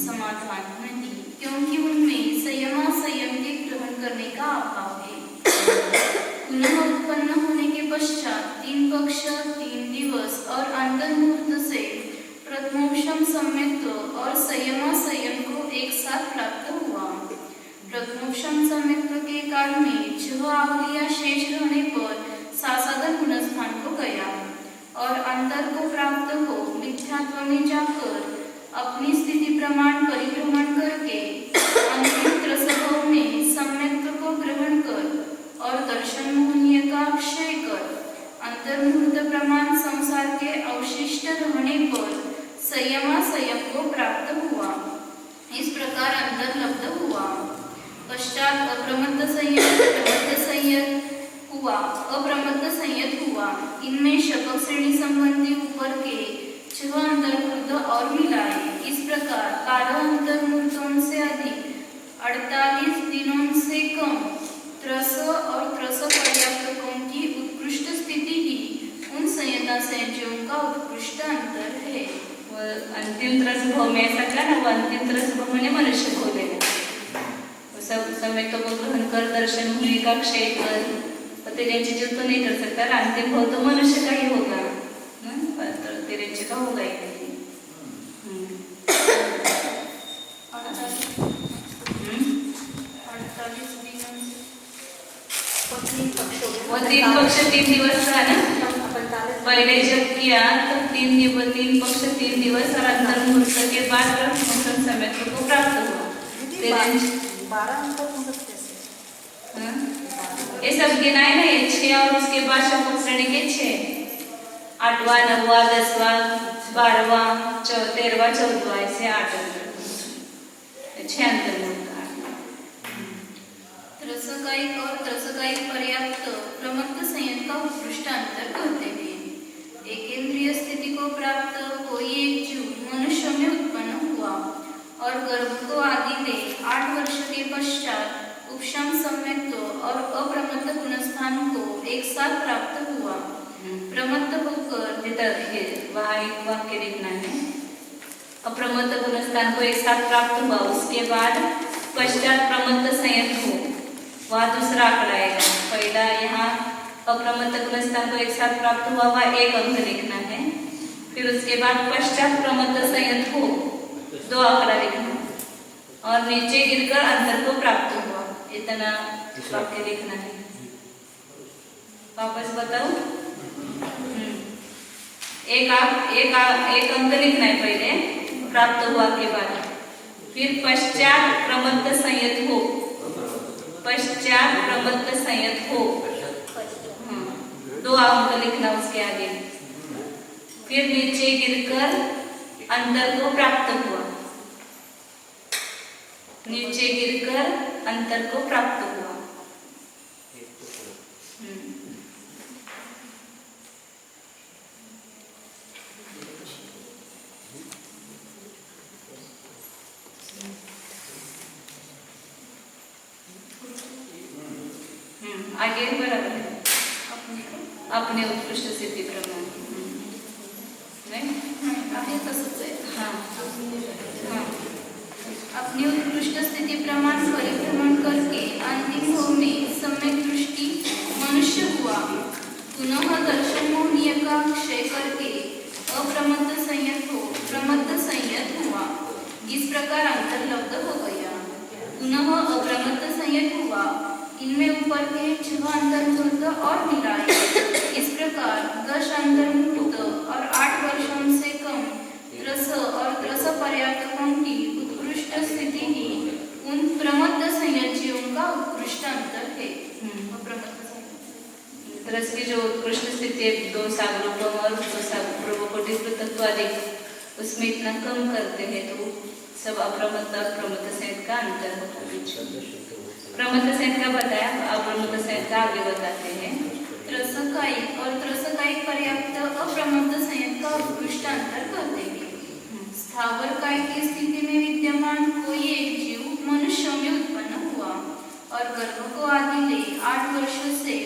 समाधान, नहीं, क्योंकि उनमें संयम के ग्रहण करने का अभाव है। पुनः उत्पन्न होने के पश्चात 3 पक्ष 3 दिवस और अंतर्मुहूर्त से प्रथमोपशम सम्यक्त्व और संयम को एक साथ प्राप्त हुआ। प्रथमोपशम सम्यक्त्व के काल में जो अवलिया शेष रहने पर सासाधन गुणस्थान को गया और अंतर को प्राप्त हो मिथ्यात्व में जाकर अपनी स्थिति प्रमाण परिभ्रमण करके अंतिम त्रसभव में सम्यक्त्व को ग्रहण कर और दर्शन मोहनीय का क्षय कर अंतर्मुहूर्त प्रमाण प्रमत्त संयत हुआ, अप्रमत्त संयत हुआ। इनमें शपथ श्रेणी संबंधी ऊपर के 6 अंतर्मुहूर्त और मिलाए। इस प्रकार 12 अंतर्मुहूर्तों से अधिक, 48 दिनों से कम, 300 और 300 पर्याप्तकों की उत्कृष्ट स्थिति ही उन संयता संयतियों का उत्कृष्ट अंतर है। वो अंतिम त्रसभाव में ऐसा क्या ना, वो अंतिम त्रसभाव में मनुष्य खो देगा। वो सब समय तो वो ग्रहण कर दर्शन मुनि का क्षय कर तेरे जीव तो नहीं कर सकता, अंतिम भाव तो मनुष्य का ही होगा ना, तेरे का होगा ही नहीं। वो 3 पक्ष 3 दिवस रहा ना, पहले जब किया तो 3 पक्ष 3 दिवस और अंतर्मुहूर्त के बाद ब्रह्मोत्सव समय को प्राप्त हुआ। 12 अंतर्मुहूर्त कैसे? ये सब गिनाए ना, ये 6 और उसके बाद शपथ श्रेणी के 6, 8वां 9वां 10वां 12वां 13वां 14वां ऐसे 8 अंतर्मुहूर्त, 6 अंतर्मुहूर्त। त्रसकायिक और त्रसकायिक पर्याप्त प्रमत्त संयत का उत्कृष्ट अंतर करते हैं। एकेंद्रीय स्थिति को प्राप्त कोई एक जीव मनुष्य में उत्पन्न हुआ और गर्भ को आदि ले 8 वर्ष के पश्चात उपशम सम्यक्त और अप्रमत्त गुणस्थान को एक साथ प्राप्त हुआ। प्रमत्त होकर वहाँ एक वाक्य लिखना है, अप्रमत्त गुणस्थान को एक साथ प्राप्त हुआ, उसके बाद पश्चात प्रमत्त संयत हो, वह दूसरा आंकड़ा आएगा। पहला यहाँ अप्रमत्त गुणस्थान को एक साथ प्राप्त हुआ, वह 1 अंक लिखना है। फिर उसके बाद पश्चात प्रमत्त संयत हो, 2 आंकड़ा लिखना, और नीचे गिरकर अंतर को प्राप्त हुआ, इतना वाक्य लिखना है। वापस बताओ, एक अंक लिखना है पहले प्राप्त हुआ के बाद, फिर पश्चात प्रमत्त संयत हो, पश्चात प्रमत्त संयत हो, 2 अंक लिखना उसके आगे, फिर नीचे गिरकर अंतर को प्राप्त हुआ, नीचे गिरकर अंतर को प्राप्त हुआ। आगे बराबर है, अपने उत्कृष्ट स्थिति प्रमाण आहे तसंच आहे। हाँ अपनी उत्कृष्ट स्थिति प्रमाण परिभ्रमण करके अंतिम भाव में सम्यक दृष्टि मनुष्य हुआ, पुनः दर्शन मोहनीय का क्षय करके अप्रमत्त संयत हो प्रमत्त संयत हुआ। इस प्रकार अंतर लब्ध हो गया, पुनः अप्रमत्त संयत हुआ। इनमें ऊपर के 6 अंतर्मुहूर्त और मिलाए। इस प्रकार 10 अंतर्मुहूर्त और 8 वर्षों से कम 300 और 300 पर्याप्तकों की उत्कृष्ट स्थिति ही उन प्रमत्त संयतियों का उत्कृष्ट अंतर है। रस की जो उत्कृष्ट स्थिति है, 2 सागरोपम और 2 सागरोपकोटि पृथक्त्वादिक, उसमें इतना कम करते हैं तो सब अप्रमत्त और प्रमत्त संयत का अंतर होता है। प्रमत्त संयत का बताया, अप्रमत्त संयत का आगे बताते हैं। त्रसकायिक और त्रसकायिक पर्याप्त अप्रमत्त संयत का उत्कृष्ट अंतर करते हैं। स्थावर काय की स्थिति में विद्यमान कोई एक जीव मनुष्य में उत्पन्न हुआ और गर्भ को आदि ले 8 वर्ष से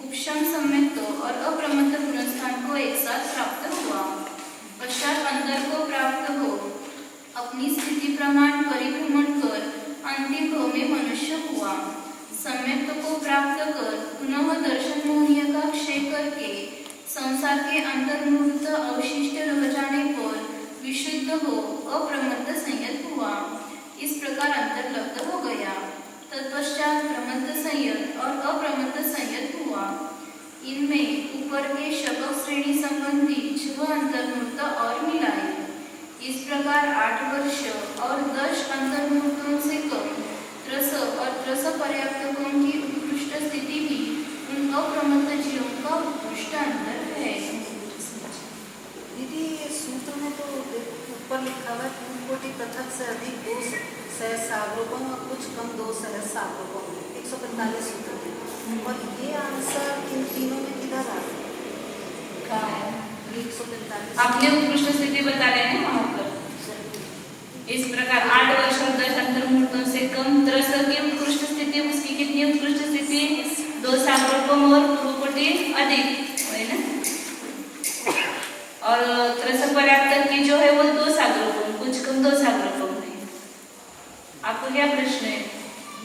उपशम सम्यक्त और अप्रमत्त गुणस्थान को एक साथ प्राप्त हुआ। पश्चात अंतर को प्राप्त हो, अपनी स्थिति प्रमाण परिभ्रमण कर अंतिम भाव में मनुष्य हुआ। सम्यक्त को प्राप्त कर पुनः दर्शन मोहनीय का क्षय करके संसार के अंतर्मुहूर्त अवशिष्ट रह जाने पर विशुद्ध हो अप्रमत्त संयत हुआ। इस प्रकार अंतर लब्ध हो गया। तत्पश्चात प्रमत्त संयत और अप्रमत्त संयत हुआ। इनमें ऊपर के शपथ श्रेणी संबंधी 6 अंतर्मुहूर्त और मिलाए। इस प्रकार 8 वर्ष और 10 अंतर्मुहूर्तों से कम 300 और 300 पर्याप्तकों की उत्कृष्ट स्थिति भी उन अप्रमत्त जीवों का उत्कृष्ट अंतर है। दीदी ये सूत्र में तो ऊपर लिखा हुआ है 2 कोटि पृथक से अधिक 2 सहस्रावलोकन और कुछ कम 2 सहस्रावलोकन, 145 होता है। और ये आंसर इन तीनों में किधर आ रहा है? कहाँ है? 145 आपने उत्कृष्ट स्थिति बता रहे हैं वहां पर। इस प्रकार 8 वर्ष और 10 अंतर मुहूर्तों से कम त्रस की उत्कृष्ट स्थिति, उसकी कितनी उत्कृष्ट स्थिति? 2 सागरोपम और पूर्वकोटि अधिक है ना। और त्रस पर्याप्त की जो है वो 2 सागरोपम, कुछ कम 2 सागरोपम है। आपको क्या प्रश्न है?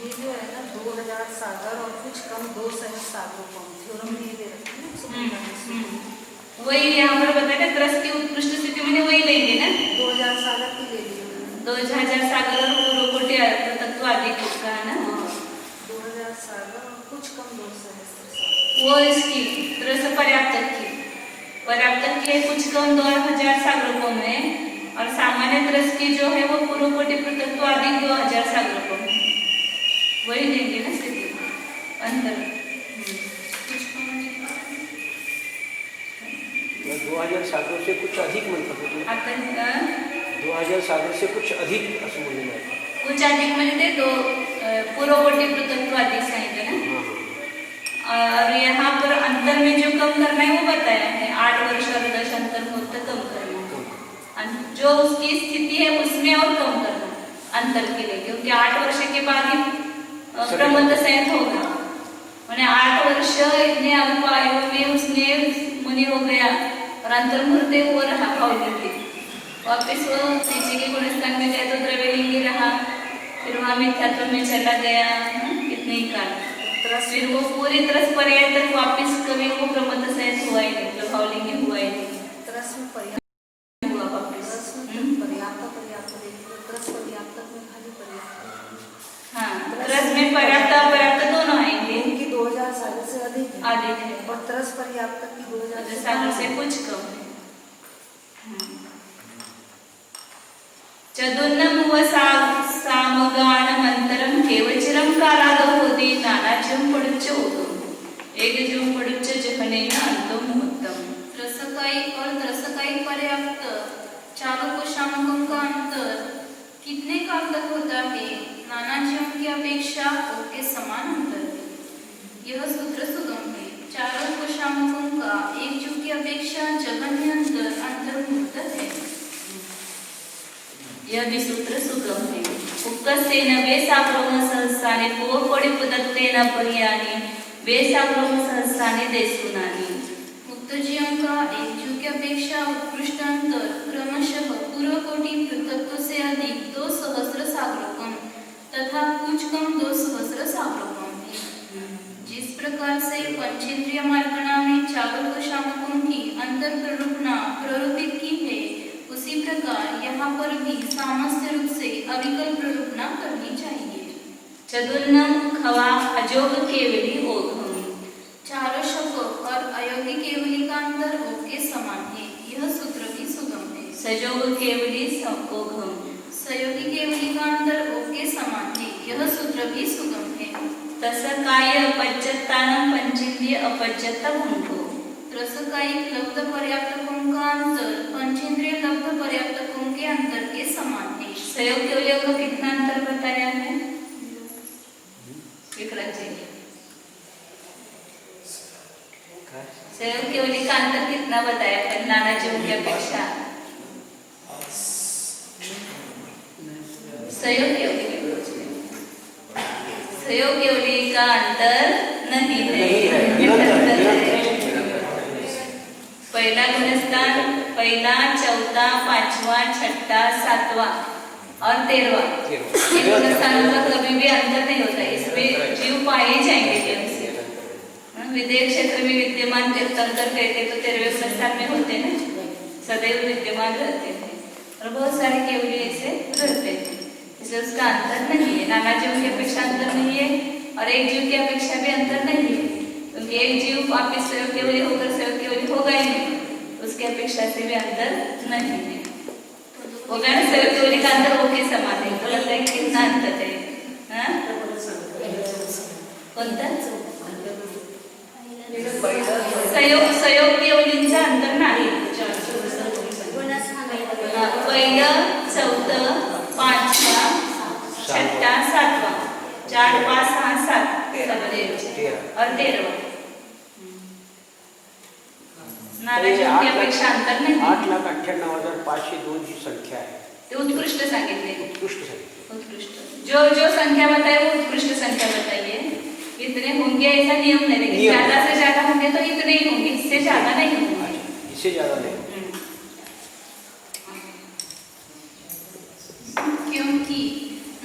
ये जो है ना 2000 सागर और कुछ कम 2 सहज सागरोपम थ्योरम में ये दे रखा है ना 145। वही यहाँ पर बताया त्रस की उत्कृष्ट स्थिति मैंने वही लेंगे ना, 2000 सागर की ले ली 2000 सागर और पूर्वकोटि तत्व अधिक का है ना। 2000 सागर और कुछ कम 2 सहस्त्र वो इसकी त्रस पर्याप्त की है कुछ कम 2000 सागरोपम है, और सामान्य त्रस की जो है वो पूर्वकोटि तत्व अधिक 2000 सागरोपम है। वही लेंगे ना स्थिति अंतर। कुछ कम 2000 सागर से कुछ अधिक म्हणतात होते. आता 2000 सागर से कुछ अधिक असं म्हणलेलं आहे. कुछ अधिक म्हणजे ते दो पूर्वकोटि तत्व अधिक सांगितलं ना। और यहाँ पर अंतर में जो कम करना है वो बताया है, 8 वर्ष और 10 अंतर मुहूर्त कम करना, जो उसकी स्थिति है उसमें और कम करना अंतर के लिए, क्योंकि 8 वर्ष के बाद ही प्रबंध संयत होगा। मैंने 8 वर्ष इतने अल्प आयु में उसने मुनि हो गया और अंतर मुहूर्त हो रहा भावलिंगी, वापिस वो नीचे के गुणस्थान में गया तो द्रव्यलिंगी रहा, फिर वहाँ मिथ्यात्व में चला गया कितने ही काल, फिर वो पूरी तरह पर्याय तक वापिस कभी वो प्रबंध संयत हुआ ही नहीं, प्रभावलिंगी हुआ ही नहीं, त्रस में पर्याप्त हुआ वापिस। पर्याप्त देखिए त्रस पर्याप्त में खाली पर्याप्त। हाँ, त्रस में पर्याप्त अपर्याप्त दोनों आएंगे, उनकी 2000 सागर से अधिक है अधिक है और त्रस पर्याप्त की 2000 सागर से कुछ कम है। चतुर्नम व सामगानमंतरम केवचिरम कालागहोदि नानाज्यम पडुच्चोदम एकज्यम पडुच्च जहनेन अंतम मुहूर्तम। त्रसकाई और त्रसकाई पर्याप्त चारों कोशांकों का अंतर कितने काल तक होता है? नाना जीवों की अपेक्षा के समान अंतर है। यह सूत्र सुगम है। चारों कोशांकों का एक जीव की अपेक्षा जगन्य अंतर मुहूर्त है। यह भी सूत्र सुगम है। उक्कस्तेन वेसाग्रोम सहस्रानि पूर्वकोटि प्रदत्तेन पर्यानि वेसाग्रोम सहस्रानि देशुनानि। मुक्त जीवों का एक जीव की अपेक्षा उत्कृष्ट अंतर क्रमशः पूर्वकोटि पृथक्त्व से अधिक 2 सहस्र सागरोपम तथा कुछ कम 2 सहस्र सागरोपम है। जिस प्रकार से पंचेंद्रिय मार्गणा में चारों कोशांकों की अंतर प्ररूपणा प्ररूपित की है, उसी प्रकार यहाँ पर भी सामस्य रूप से अविकल प्ररूपणा करनी चाहिए। चतुर्नम खवा अजोग केवली ओघम। चारों शक और अयोग्य केवली का अंतर ओघ के समान है। यह सूत्र भी सुगम है। सजोग केवली ओघम। सयोगी केवली का अंतर ओघ के समान है। यह सूत्र भी सुगम है। तसकाय अपज्जतानं पंचेंद्रिय अपज्जत भंगो। त्रसकायिक लब्ध पर्याप्तकों का अंतर पंचेंद्रिय लब्ध पर्याप्तकों के अंतर के समान है। सहयोग केवलियों का कितना अंतर बताया है? सहयोग केवली का अंतर कितना बताया है नाना जीवों की अपेक्षा? सहयोग केवली का अंतर नहीं है। पहला गुणस्थान, पहला, चौथा, पांचवा, छठा, सातवां और 13वां, इन गुणस्थानों का कभी भी अंतर नहीं होता। इसमें जीव पाए जाएंगे क्रम से। विदेह क्षेत्र में विद्यमान तीर्थंकर कहते तो 13वें गुणस्थान में होते ना, सदैव विद्यमान रहते हैं, और बहुत सारे केवली ऐसे रहते हैं, इसलिए उसका अंतर नहीं है। नाना जीव की अपेक्षा अंतर नहीं है और एक जीव की अपेक्षा भी अंतर नहीं है, क्योंकि एक जीव वापिस सहयोग केवली होकर सहयोग केवली होगा ही नहीं, उसकी अपेक्षा से भी अंतर नहीं है। होगा ना, सहयोग केवली का अंतर हो के समान है। तो लगता है कितना अंतर है? कोणता? सहयोग केवलींचा अंतर नाही। पहिलं, चौथं, पाचवा, छठा, सातवा, 4, 5, 6, 7 और 13वां। नाना जीवन की अपेक्षा अंतर नाही. 8,98,502 जी संख्या आहे ते उत्कृष्ट सांगितले. उत्कृष्ट संख्या. उत्कृष्ट जो संख्या बताए वो उत्कृष्ट संख्या बताइए. इतने होंगे ऐसा नियम नहीं, लेकिन ज्यादा से ज्यादा होंगे तो इतने ही होंगे, इससे ज्यादा नहीं होंगे. इससे ज्यादा नहीं. क्योंकि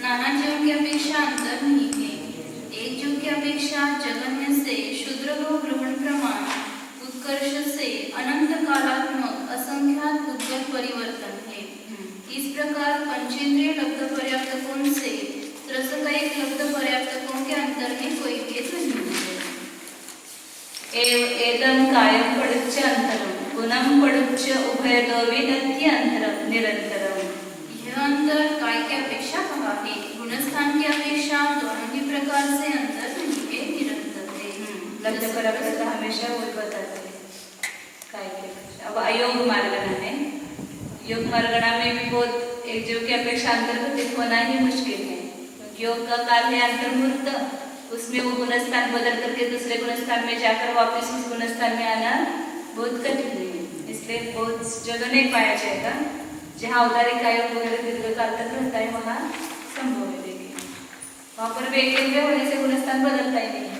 नाना जीव की अपेक्षा अंतर नहीं है. एक जीव की अपेक्षा जगन्य से शूद्र को ग्रहण प्रमाण उत्कर्ष से अनंत कालात्मक असंख्यात उज्ज्वल परिवर्तन है. इस प्रकार पंचेंद्रिय लब्ध पर्याप्तकों से त्रसकायिक लब्ध पर्याप्तकों के अंतर में कोई भेद नहीं है. एदम कायम पडुच्च अंतरम गुणम पडुच्च उभयतो विदत्य अंतरम निरंतरम. यह अंतर काय की अपेक्षा कहा है. गुणस्थान की अपेक्षा दोनों ही प्रकार से अंतर नहीं है, निरंतर है. लब्ध पर्याप्तता हमेशा वो बताते हैं काय की अपेक्षा. अब अयोग मार्गना है. योग मार्गना में भी बहुत एक जीव की अपेक्षा अंतर्गत होना ही मुश्किल है. योग का काल है अंतर्मुहूर्त, उसमें वो गुणस्थान बदल करके दूसरे गुणस्थान में जाकर वापस उस गुणस्थान में आना बहुत कठिन है. इसलिए बहुत जगह नहीं पाया जाएगा. जहाँ औदारिक आयोग वगैरह दीर्घकाल तक रहता है वहाँ संभव है. देखिए वहाँ पर भी एकेंद्रिय होने से गुणस्थान बदलता ही नहीं है.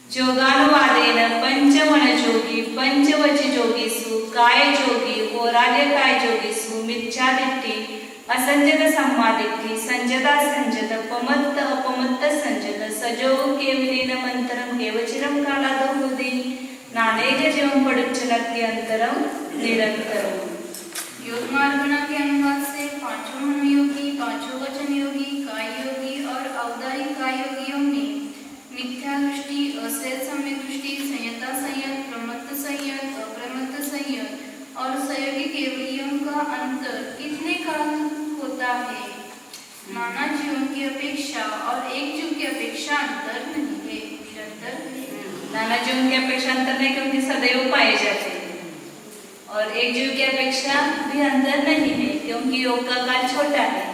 जोगानुवादेन पंचमन जोगी पंचवची जोगीसु काय जोगी होरार्य काय जोगीसु मिथ्यादिट्ठी असंजत सम्मादिट्ठी संजता संजत पमत्त अपमत्त संजत सजोग केवलीन मंतरम केवचिरम कालादो होदी नानेक जीवन पडुच्चनत्ति अंतरम निरंतरम. योग मार्गना के अनुवाद से पांचों मनोयोगी, पांचों वचन योगी, काय योगी और औदारिक काय योगियों में मिथ्या दृष्टि, असैध सम्यक दृष्टि, संयता संयत, प्रमत्त संयत, अप्रमत्त संयत और सहयोगी केवलियों का अंतर कितने काल होता है. नाना जीवों की अपेक्षा और एक जीव की अपेक्षा अंतर नहीं है, निरंतर है. नाना जीवन की अपेक्षा अंतर नहीं क्योंकि सदैव पाए जाते हैं. और एक जीव की अपेक्षा भी अंतर नहीं है क्योंकि योग का काल छोटा है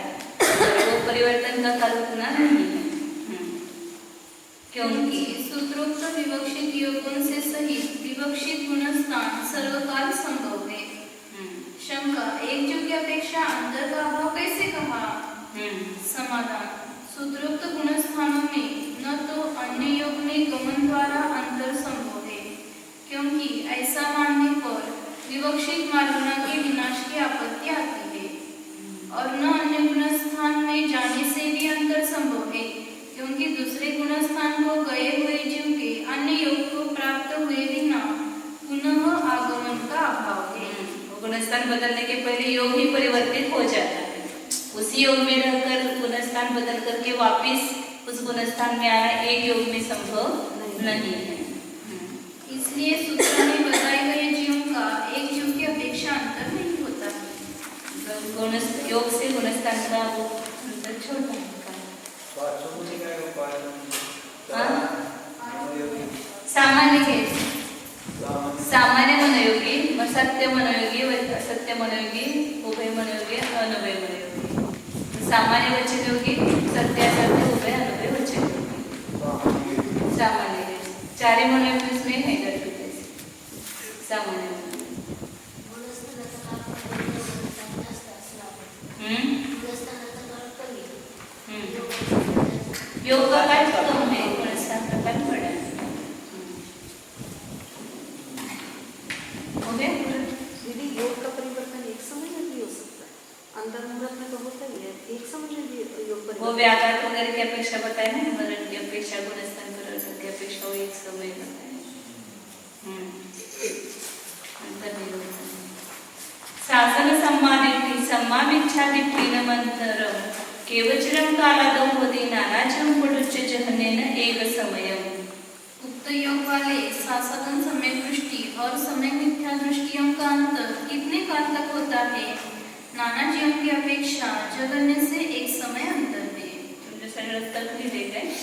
और योग परिवर्तन का काल उतना नहीं है. क्योंकि सूत्रोक्त विवक्षित योगों से सहित विवक्षित गुणस्थान सर्वकाल संभव है. शंका. एक जीव की अपेक्षा अंतर का अभाव कैसे कहा. समाधान. सूत्रोक्त गुणस्थानों में न तो अन्य योग में गमन द्वारा अंतर संभव है, क्योंकि ऐसा मानने पर विवक्षित मार्गना के विनाश की आपत्ति आती है, और न अन्य गुणस्थान में जाने से भी अंतर संभव है, क्योंकि दूसरे गुणस्थान को गए हुए जीव के अन्य योग को प्राप्त हुए बिना पुनः आगमन का अभाव है. गुणस्थान बदलने के पहले योग ही परिवर्तित हो जाता है. उसी योग में रहकर गुणस्थान बदल करके वापस उस गुणस्थान में आना एक योग में संभव नहीं है. इसलिए सूत्र में बताए गए जीवों का एक जीव की अपेक्षा अंतर नहीं होता. योग से गुणस्थान का वो अंतर छोटा है. सामान्य के सामान्य मनोयोगी, सत्य मनोयोगी, असत्य मनोयोगी, उभय मनोयोगी, अनुभय मनोयोगी. सामान्य वचन योगी, सत्य असत्य उभय अनुभय वचन योगी. सामान्य चारे मनोयोगी उसमें है गर्भित. सामान्य योग का काल कम है, गुणस्थान का काल बड़ा है. हो गया. दीदी योग का परिवर्तन एक समय में भी हो सकता है. अंतर मुहूर्त में तो होता ही है, एक समय में भी योग वो परिवर्तन. व्याघात वगैरह की अपेक्षा बताए ना, मरण की अपेक्षा, गुणस्थान परिवर्तन की अपेक्षा वो एक समय बताए. अंतर नहीं होता. शासन सम्मादिट्ठी सम्मामिच्छादिट्ठी नमंतरम केवचिरम कालादो होती नाना जीवन पडुच्च जहनेन एक समयम. उक्त योग वाले शासकन सम्यक दृष्टि और सम्यक मिथ्या दृष्टियों का अंतर कितने काल तक होता है. नाना जीवों की अपेक्षा जगन्य से एक समय अंतर है. तुमने सरल तक नहीं देखा है.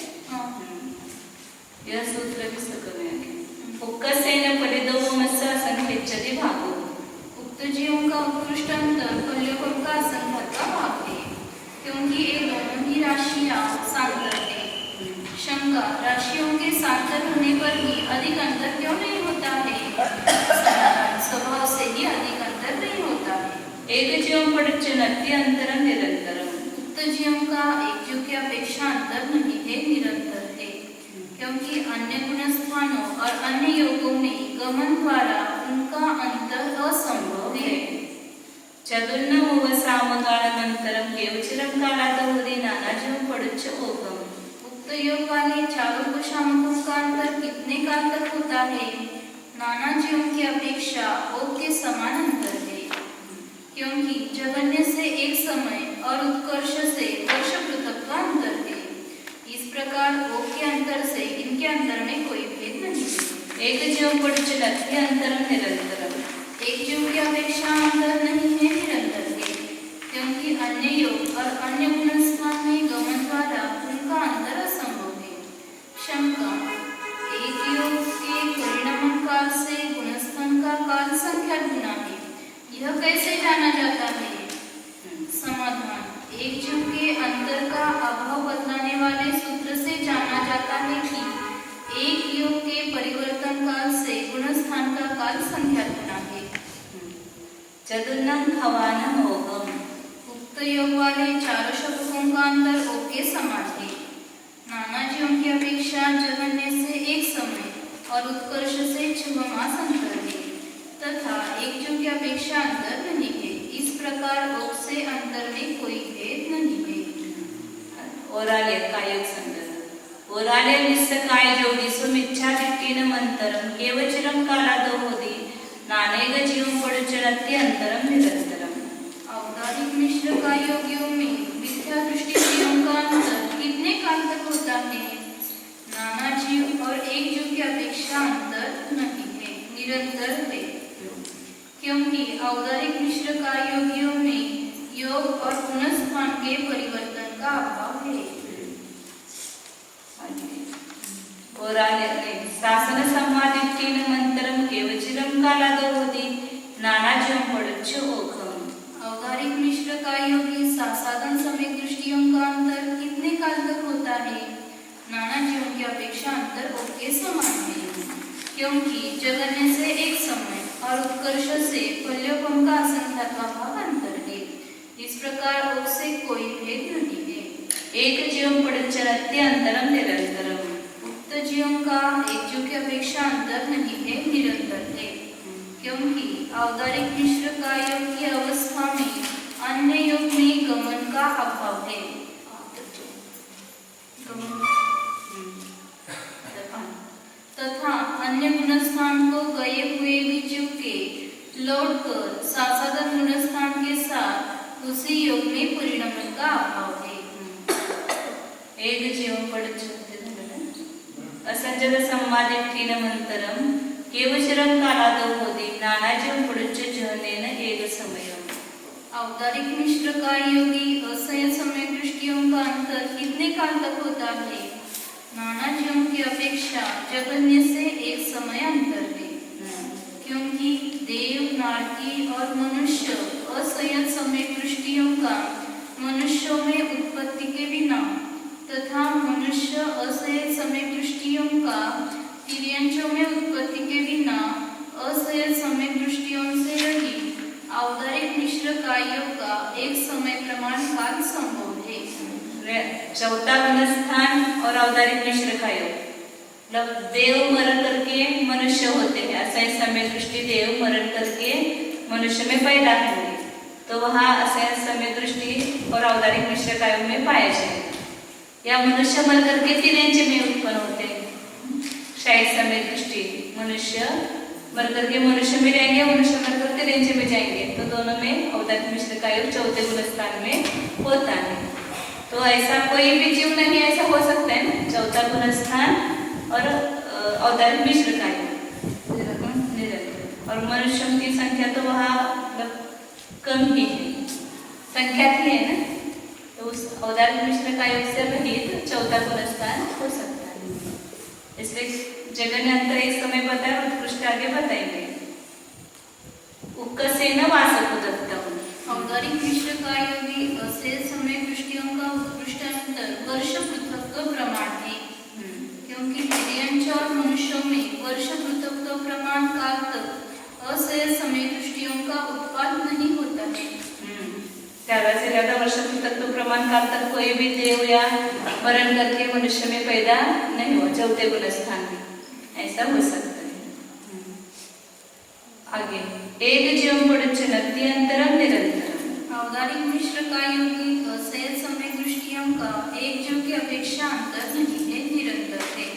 यह सूत्र भी सकल है. उक्कसेन परिदोमस्य असंख्यच्यति भागो. उक्त जीवों का उत्कृष्ट अंतर कलयुग का असंख्य का भाग है, क्योंकि ये दोनों ही राशियां शंका, राशियों के सांतर होने पर भी अधिक अंतर क्यों नहीं होता है? समाधान, स्वभाव से ही अधिक अंतर नहीं होता है। एकजीवं पडुच्चनत्ति अंतरं निरंतरम्। उक्त जीवों का एक जीव की अपेक्षा अंतर नहीं है, निरंतर है, क्योंकि अन्य गुणस्थानों और अन्य योगों में गमन द्वारा उनका अंतर असंभव है। चतुर्नवो सामकालानंतरं केवचिरं कालादवधि नानाजीवं पडुच्च ओकम्। उक्त योग वाले चारों उपशामकों का अंतर कितने काल तक होता है? नाना जीवों की अपेक्षा ओक के समान अंतर है, क्योंकि जगन्य से एक समय और उत्कर्ष से वर्ष पृथक का अंतर है। इस प्रकार ओक के अंतर से इनके अंतर में कोई भेद नहीं है। एकजीवं पडुच्चनत्ति अंतरं निरंतरम्। एक जीव की अपेक्षा अंतर नहीं है, निरंतर है, क्योंकि अन्य योग और अन्य गुणस्थान में गमन द्वारा उनका अंतर असंभव है। शंका, एक योग के परिणमन काल से गुणस्थान का काल संख्या गुना है, यह कैसे जाना जाता है? समाधान, एक जीव के अंतर का अभाव बतलाने वाले सूत्र से जाना जाता है कि एक योग के परिवर्तन काल से गुणस्थान का काल संख्या गुना है। चतुर्नं भवानं ओकम्। उक्त योग वाले चारों शब्दों का अंतर ओक के समान है। नाना जीवों की अपेक्षा जगन्य से एक समय और उत्कर्ष से 6 मास अंतर है, तथा एक जीव की अपेक्षा अंतर नहीं है। इस प्रकार ओक से अंतर में कोई भेद नहीं है। ओराले कायोग संदर्भ। ओराले निस्सकाय जोडिसु मिच्छादिट्ठीनमन्तरं केवचिरं कालादवधि नानेक जीवं पडुच्चनत्ति अंतरं निरंतरम्। औदारिक मिश्र का योगियों में मिथ्या दृष्टि जीवों का अंतर कितने काल तक होता है? नाना जीव और एक जीव की अपेक्षा अंतर नहीं है, निरंतर है, क्योंकि औदारिक मिश्र का योगियों में योग और गुणस्थान के परिवर्तन का अभाव है। ओराले शासन संवादिट्ठीनमन्तरं केवचिरं कालादवधि नानाजीवं पडुच्च ओकम्। औदारिक मिश्र का योगी साधन समय दृष्टियों का अंतर कितने काल तक होता है? नाना जीवों की अपेक्षा अंतर ओक के समान है, क्योंकि जगन्य से एक समय और उत्कर्ष से फल्योपम का असंख्यात्वा भाव अंतर है। इस प्रकार ओक से कोई भेद नहीं है। एकजीवं पडुच्चनत्ति अंतरं निरंतरम्। उक्त जीवों का एक जीव की अपेक्षा अंतर नहीं है, निरंतर है, क्योंकि औदारिक मिश्र का योग की अवस्था में अन्य योग में गमन का अभाव है, तथा अन्य गुणस्थान को गए हुए भी जीव के लौटकर साधन गुणस्थान के साथ उसी योग में परिणमन का अभाव है। एकजीवं पडुच्च असंजत संवादिट्ठीनमन्तरं केवचिरं कालादवधि नानाजीवं पडुच्च जहनेन एक समयम्। औदारिक मिश्र का योगी असंयत समय दृष्टियों का अंतर कितने काल तक होता है? नाना जीवों की अपेक्षा जगन्य से एक समय अंतर है, क्योंकि देव, नारकी और मनुष्य असंयत समय दृष्टियों का मनुष्यों में उत्पत्ति के बिना तथा मनुष्य असंयत समय दृष्टियों का तिर्यंचों में उत्पत्ति के बिना असंयत समय दृष्टियों से रही औदारिक मिश्र कार्यों का एक समय प्रमाण काल संभव है। चौथा गुणस्थान और औदारिक मिश्र का योग, मतलब देव मरण करके मनुष्य होते हैं, असंयत समय दृष्टि देव मरण करके मनुष्य में पैदा होंगे, तो वहाँ असंयत समय दृष्टि और औदारिक मिश्र का योग में पाया जाएगा। या मनुष्य मर करके तिर्यंच में उत्पन्न होते हैं, क्षय समय दृष्टि मनुष्य मर करके मनुष्य में रहेंगे, मनुष्य मर कर तिर्यंच में जाएंगे, तो दोनों में औदारिक मिश्र का योग चौथे गुणस्थान में होता है। तो ऐसा कोई भी जीव नहीं ऐसा हो सकता है ना, चौथा गुणस्थान और औदारिक मिश्र का योग निरंतर। और मनुष्यों की संख्या तो वहाँ मतलब कम ही है, संख्या ही है ना, तो उस औदारिक मिश्र का योग से रहित चौथा गुणस्थान हो सकता है। इसलिए जगन्य अंतर इस समय बताया, उत्कृष्ट आगे बताएंगे। उक्कसेन वासकुदत्तम। औदारिक मिश्र का योगी असे समय दृष्टियों का उत्कृष्ट अंतर वर्ष पृथक प्रमाण है, मनुष्य और मनुष्यों में वर्ष पृथकत्व प्रमाण काल तक असहज समय दृष्टियों का उत्पाद नहीं होता है। ज्यादा से ज्यादा वर्ष तत्व प्रमाण काल तक कोई भी देव या मरण करके मनुष्य में पैदा नहीं हुआ, चौथे गुण स्थान में ऐसा हो सकता है। आगे एक जीवन पड़ुच्चनति अंतरम निरंतरम। औदारिक मिश्र का योगी असहज समय दृष्टियों का एक जीव की अपेक्षा अंतर नहीं है, निरंतर है।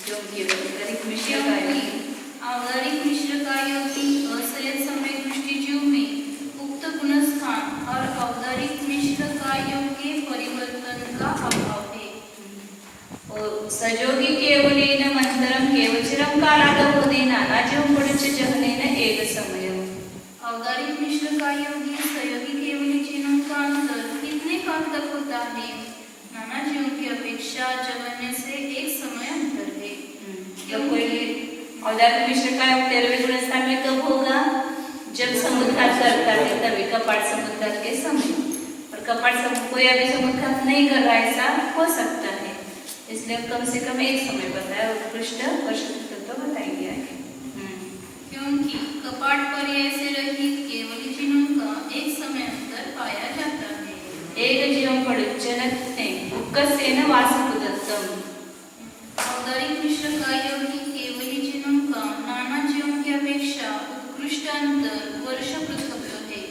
क्योंकि औदारिक मिश्र का योगी औदारिक मिश्र का योगी असहज समय दृष्टि जीव में उक्त गुणस्थान और औदारिक मिश्र का योग के परिवर्तन का अभाव है। और सजोगी केवलेन मंतरम केवचिरम कालागमोदे नानाजीवं पड़ुच्च जहनेन एक समयम्। औदारिक मिश्र का योगी सहयोगी केवली चिन्हों का अंतर कितने काल तक होता है? नाना जीवों की अपेक्षा जगन्य से एक समय अंतर है। जब कोई औदारिक मिश्र का योग 13वें गुण स्थान में कब होगा? जब समुद्घात करता है तभी, कपाट समुद्घात के समय। और कपाट कोई अभी समुद्घात नहीं कर रहा है, ऐसा हो सकता है, इसलिए कम से कम एक समय बताया। उत्कृष्ट वर्ष तो बताएंगे आगे। क्योंकि कपाट पर्याय से रहित केवली चिन्हों का एक समय अंतर पाया जाता है। एक जीवं पड़ुच्चनते उक्कसेन वासुदत्तम। औदारिक मिश्र का योगी केवली चिन्हों का नाना जीवों की अपेक्षा उत्कृष्ट अंतर वर्ष पृथक्त्व है,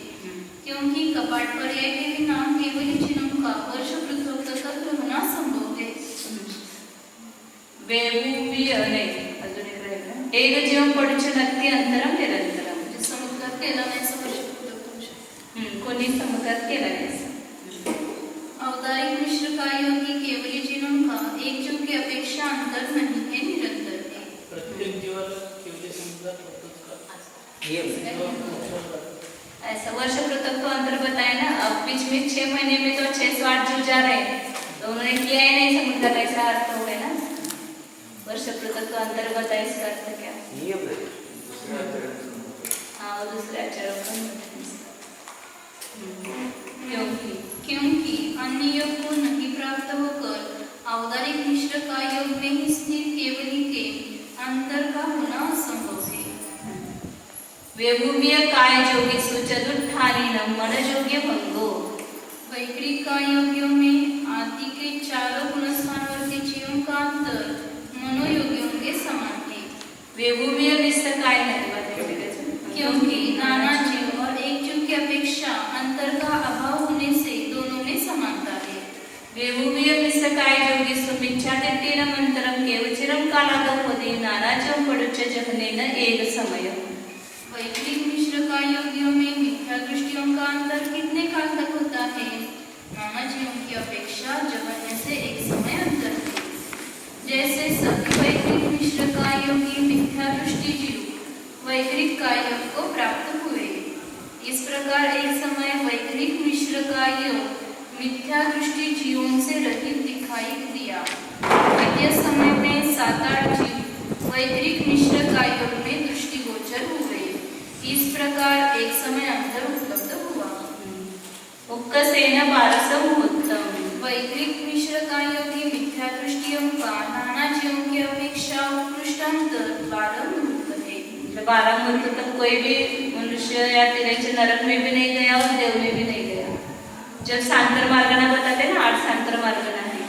क्योंकि कपाट पर्याय के बिना केवली चिन्हों का वर्ष पृथक्त्व तक होना संभव है। एक जीवन पड़ुच्चनति अंतरम निरंतरम। समुद्रात केला नाही वर्ष पृथक्त्व कोणी समुद्रात केला नाही। औदारिक मिश्र का योगी केवली चिन्हों का एक जीव की अपेक्षा अंतर नहीं है, निरंतर है। प्रत्येक जीवाला केवली समुद्रात होतोच का? ये ऐसा वर्ष पृथक तो अंतर बताया ना। अब बीच में 6 महीने में तो 608 जीव जा रहे हैं, तो उन्होंने किया ही नहीं समुद्र का, ऐसा अर्थ हो गया ना। वर्ष पृथक तो अंतर बताया, इसका अर्थ क्या? नियम है। हाँ, और दूसरे अक्षरों का क्योंकि अन्य योग को नहीं प्राप्त होकर औदारिक मिश्र का योग में ही स्थित केवली के अंतर का होना असंभव है। वेभूमीय काय जोगी सुचतुत्थानीनम मन योग्य भंगो। वैक्रिक का योगियों में आदि के चारों गुणस्थानवर्ती जीवों का अंतर मनोयोगियों के समान है। वेभूमीय मिश्र काय है, क्योंकि नाना जीव और एक जीव की अपेक्षा अंतर का अभाव होने से दोनों में समानता है। वेभूमीय मिश्र काय जोगी सुमिच्छादित्येन मंतरम केवचिरम कालागमोदे नानाजीवं पड़ुच्च जहनेन एक समयम्। वैक्रिक मिश्र का योगियों में मिथ्या दृष्टियों का अंतर कितने काल तक होता है? नाना जीवों की अपेक्षा जगन्य से एक समय अंतर है। जैसे सभी वैक्रिक मिश्र का योगी मिथ्या दृष्टि जीव वैक्रिक का योग को प्राप्त हुए, इस प्रकार एक समय वैक्रिक मिश्र का योग मिथ्या दृष्टि जीवों से रहित दिखाई दिया। द्वितीय समय में 7-8 जीव वैक्रिक मिश्र का योग में दृष्टिगोचर हुए, इस प्रकार एक समय अंतर उपलब्ध हुआ। उक्कसेन पारसमुत्तम। वैक्रिक मिश्र का योगी मिथ्या दृष्टियों का नाना जीवों की अपेक्षा उत्कृष्ट अंतर 12 मुहूर्त है। 12 मुहूर्त तक कोई भी मनुष्य या तिरछे नरक में भी नहीं गया और देव में भी नहीं गया। जब सांकर मार्गना बताते ना, 8 सांकर मार्गना है,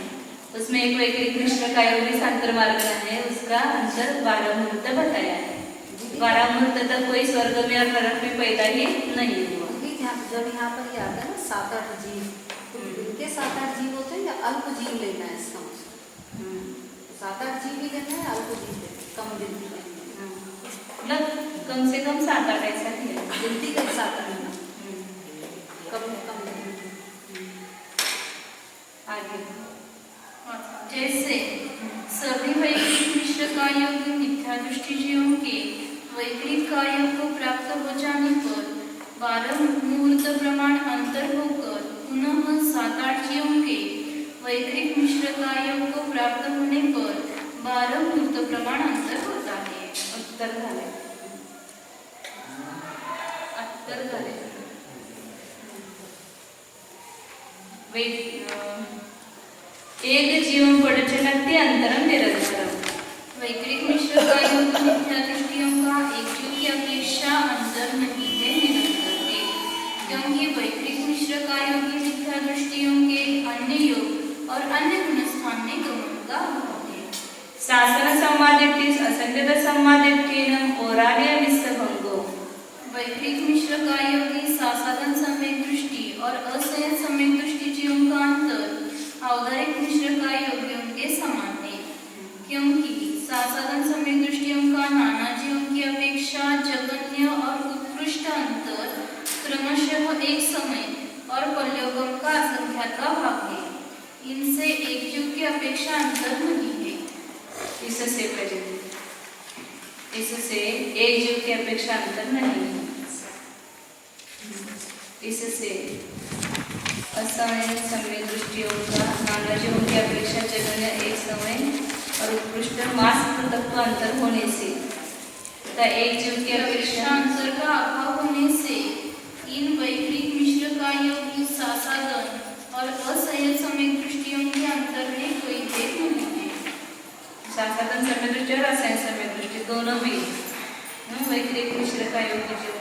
उसमें एक वैक्रिक मिश्र का योगी सांकर मार्गना है, उसका अंतर 12 मुहूर्त बताया है। 12 मुहूर्त तक कोई स्वर्ग में और नरक में पैदा ही नहीं हुआ। जब यहाँ पर ये आता है ना 7-8 जीव, तो इनके 7-8 जीव होते हैं या अल्प जीव लेना है इसका मतलब? 7-8 जीव भी लेना है, अल्प जीव लेना है, कम गिनती लेना है, मतलब कम से कम 7-8 ऐसा ही है। गिनती का 7-8 है ना, कम आगे जैसे सभी वैक्रिक मिश्र का योग मिथ्या दृष्टि जीवों के वैक्रिक का योग को प्राप्त हो जाने पर 12 मुहूर्त प्रमाण अंतर होकर पुनः 7-8 जीवों के वैक्रिक मिश्र का योग को प्राप्त होने पर 12 मुहूर्त प्रमाण अंतर होता है। उत्तर झाले। एक जीवन पड़ुच्चनति अंतरम निरंतरम। वैकृत मिश्र का योग मिथ्या दृष्टियों का एक जीव की अपेक्षा अंतर नहीं है, निरंतर है। क्योंकि वैकृत मिश्र का योग मिथ्या दृष्टियों के अन्य योग और अन्य गुणस्थान में गमन का अभाव है। शासन संवादित असंख्यत संवादित ओरालिया निस्सभंगो। वैकृत मिश्र का योगी सासाधन सम्यक दृष्टि और असंयत सम्यक दृष्टि जीवों का अंतर औदारिक मिश्र का योगियों के समान है। क्योंकि सासाधन सम्यक दृष्टियों का नाना जीवों की अपेक्षा जगन्य और उत्कृष्ट अंतर क्रमशः एक समय और कल्योगम का असंख्यात का भाग है। इनसे एक जीव की अपेक्षा अंतर नहीं है। इससे एक जीव की अपेक्षा अंतर नहीं है। इससे असंयत सम्यक दृष्टियों का नाना जीवों की अपेक्षा जगन्य एक समय और उत्कृष्ट मास तत्व अंतर होने से तथा एक जीव की अपेक्षा अंतर का अभाव होने से इन वैकृत मिश्र का योगी सासाधन और असंयत सम्यक दृष्टियों के अंतर में कोई भेद नहीं है। सासाधन सम्यक दृष्टि और असंयत सम्यक दृष्टि दोनों भी वैकृत मिश्र का योग जीवन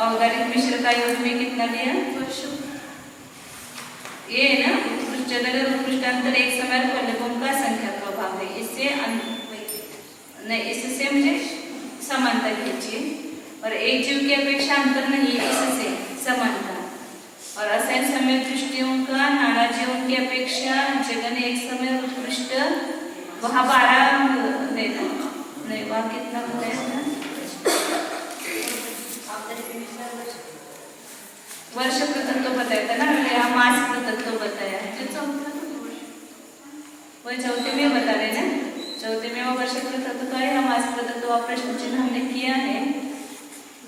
औदारिक मिश्र का योग में कितना लिया? ये है ना, उत्कृष्ट उत्कृष्ट अंतर एक समय कल्योगम का संख्या प्रभाव है। इससे नहीं, इससे मुझे समानता खींचिए और एक जीव की अपेक्षा अंतर नहीं है, इससे समानता। और असंयत सम्यक दृष्टियों का नाना जीवों की अपेक्षा जगन एक समय उत्कृष्ट, वहाँ 12 देना नहीं, वहाँ कितना बताया था? वर्ष पृथत्व बताया था ना, यहाँ मास पृथत्व बताया है। वही चौथे में बता रहे ना, चौथे में वो वर्ष पृथत्व का है, मास पृथत्व प्रश्न चिन्ह हमने किया है,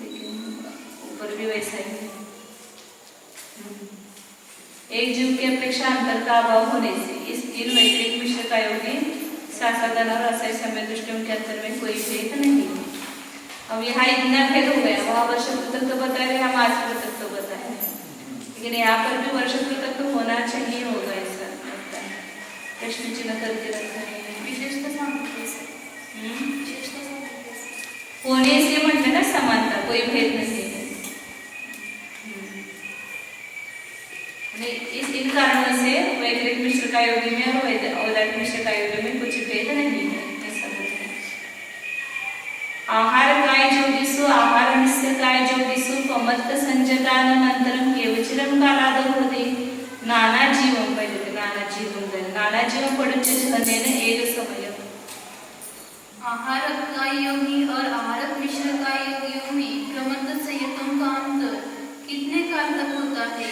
लेकिन ऊपर भी वैसा ही है। एक जीव की अपेक्षा अंतर का अभाव होने से इस इन वैकृत मिश्र का योगी सासाधन और असंयत सम्यक दृष्टियों के अंतर में कोई भेद नहीं है। अब यहाँ इतना भेद हो गया, वहाँ वर्ष पृथक्व बताया, यहाँ मास पृथक्व बताया, लेकिन यहाँ पर भी वर्ष पृथक्व होना चाहिए, होगा ऐसा लगता है। प्रश्न चिन्ह करके रखना है। होने से मतलब ना समानता, कोई भेद नहीं है। इन कारणों से वैकृत मिश्र का योगी में और औदारिक मिश्र का योगी में कुछ भेद नहीं है, ऐसा होता है। आहार काय जोगिसु आहार निस्य काय जोगिसु पमत्त संजतानंतरम केवचिरम कालाद होते नाना जीवं पहिले नाना जीवं पडुचे छनेन एक समय। आहार का योगी और आहारक मिश्र का योगियों में क्रमतः संयतों का अंतर कितने काल तक होता है?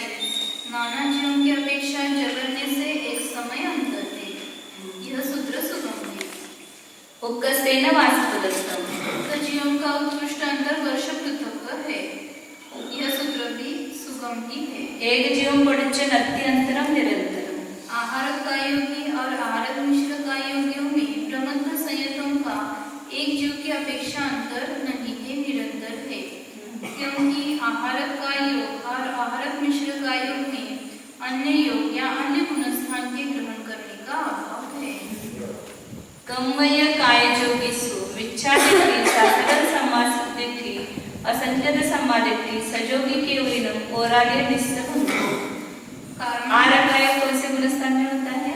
नाना जीवों की अपेक्षा जगन्य से एक समय अंतर है। यह सूत्र सुगम है। उक्कस्तेन वास्तुदस्तम, तो जीवों का उत्कृष्ट अंतर वर्ष पृथक् है। यह सूत्र भी सुगम ही है। एक जीवं पडुचे नत्ति अंतरम निरंतरम। आहारक का योगी और आहारक मिश्र का योगियों में क्रमतः संयतों का एक जीव की अपेक्षा अंतर नहीं है, निरंतर है। क्योंकि आहारक का योग और आहारक मिश्र का योग में अन्य योग या अन्य गुणस्थान के ग्रहण करने का अभाव है। कमय काय जोगिसु विच्छादिति साधन समासिद्धि असंख्यत समादिति सजोगी केवलिनम ओरालिय निस्सभंगो। आहारक का योग कौन से गुणस्थान में होता है?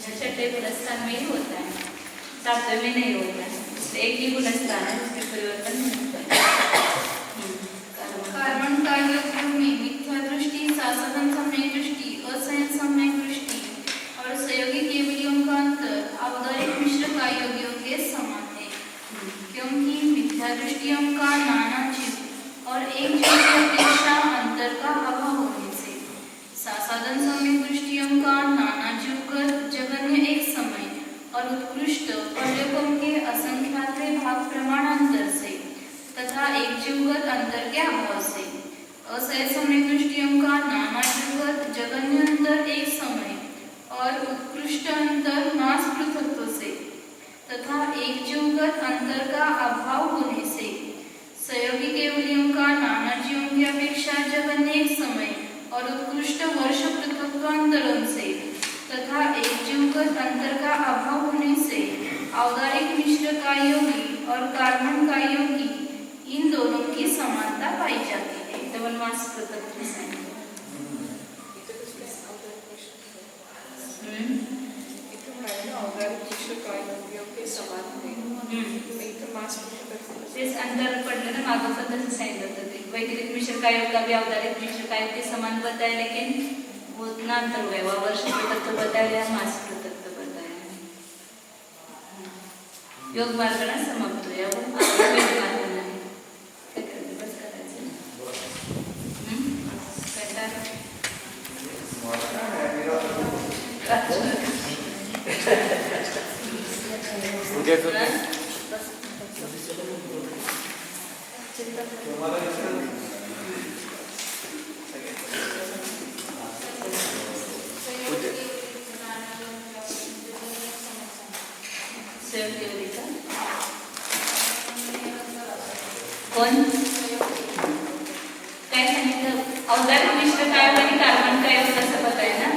छठे गुणस्थान में ही होता है, सातवें में नहीं होता है। एक ही गुणस्थान है, उसमें परिवर्तन नहीं होता है। कर्मण का योग में मिथ्या दृष्टि, साधन सम्यक दृष्टि, असंयत सम्यक दृष्टि और सहयोगी केवलियों का अंतर औदारिक मिश्र का योगियों के समान है। क्योंकि मिथ्या दृष्टियों का नाना जीव और एक जीव की अपेक्षा अंतर का अभाव होने से साधन सम्यक दृष्टियों का नाना जीवगत जगन्य एक समय और उत्कृष्ट पर्यकों के असंख्यात भाग प्रमाणांतर से तथा एक जीवगत अंतर के अभाव से असंयत सम्यक दृष्टियों का नाना जीवगत जगन्य अंतर एक समय और उत्कृष्ट अंतर मास पृथक्व से तथा एक जीवगत अंतर का अभाव होने से सहयोगी केवलियों का नाना जीवों की अपेक्षा जगन्य एक समय और उत्कृष्ट वर्ष पृथक्वांतरों से तथा एक जीवगत अंतर का अभाव होने से औदारिक मिश्र का योगी और कार्बन का योगी इन दोनों की समानता पाई जाती है। डबल मास पृथक सांगितलं. तेच अंतर पडलं ना मागं पण तसं सांगितलं होतं ते वैदिक मिश्र का योग का भी औदारिक मिश्र का योग के समान बताया लेकिन वो उतना अंतर हुआ है वर्ष पृथक तो बताया या मास पृथक तो बताया. योग मार्गाला समाप्त हुआ वो वेद मार्गाला नाही. काय करायचं बस करायचं. कोण काय सांगितलं औदारिक मिश्र काय आणि कार्बन काय असं बताया ना.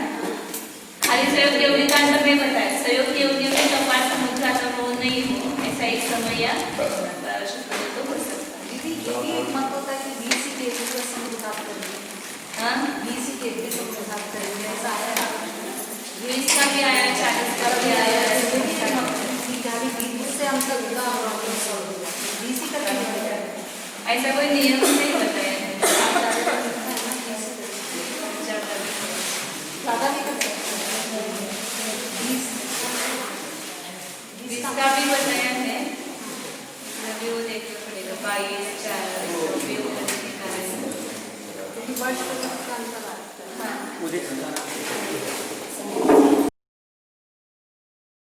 खाली संयोग यौगिक का अंतर में बताया संयोग यौगिक में कपास समुद्र का वो नहीं हो ऐसा एक समय या शुक्र तो हो सकता है. दीदी ये भी एक मत होता है कि 20 के भी का संघात करेंगे. हाँ 20 के भी संघात करेंगे ऐसा है. 20 का भी आया 40 का भी आया से हम तक बीसी का ऐसा कोई नियम नहीं बताया है. ज़्यादा भी कर सकते हैं. 20 का भी बताया है अभी वो देखना पड़ेगा 22 4 भी वो करने का है. वर्ष का अंतर आता है. हाँ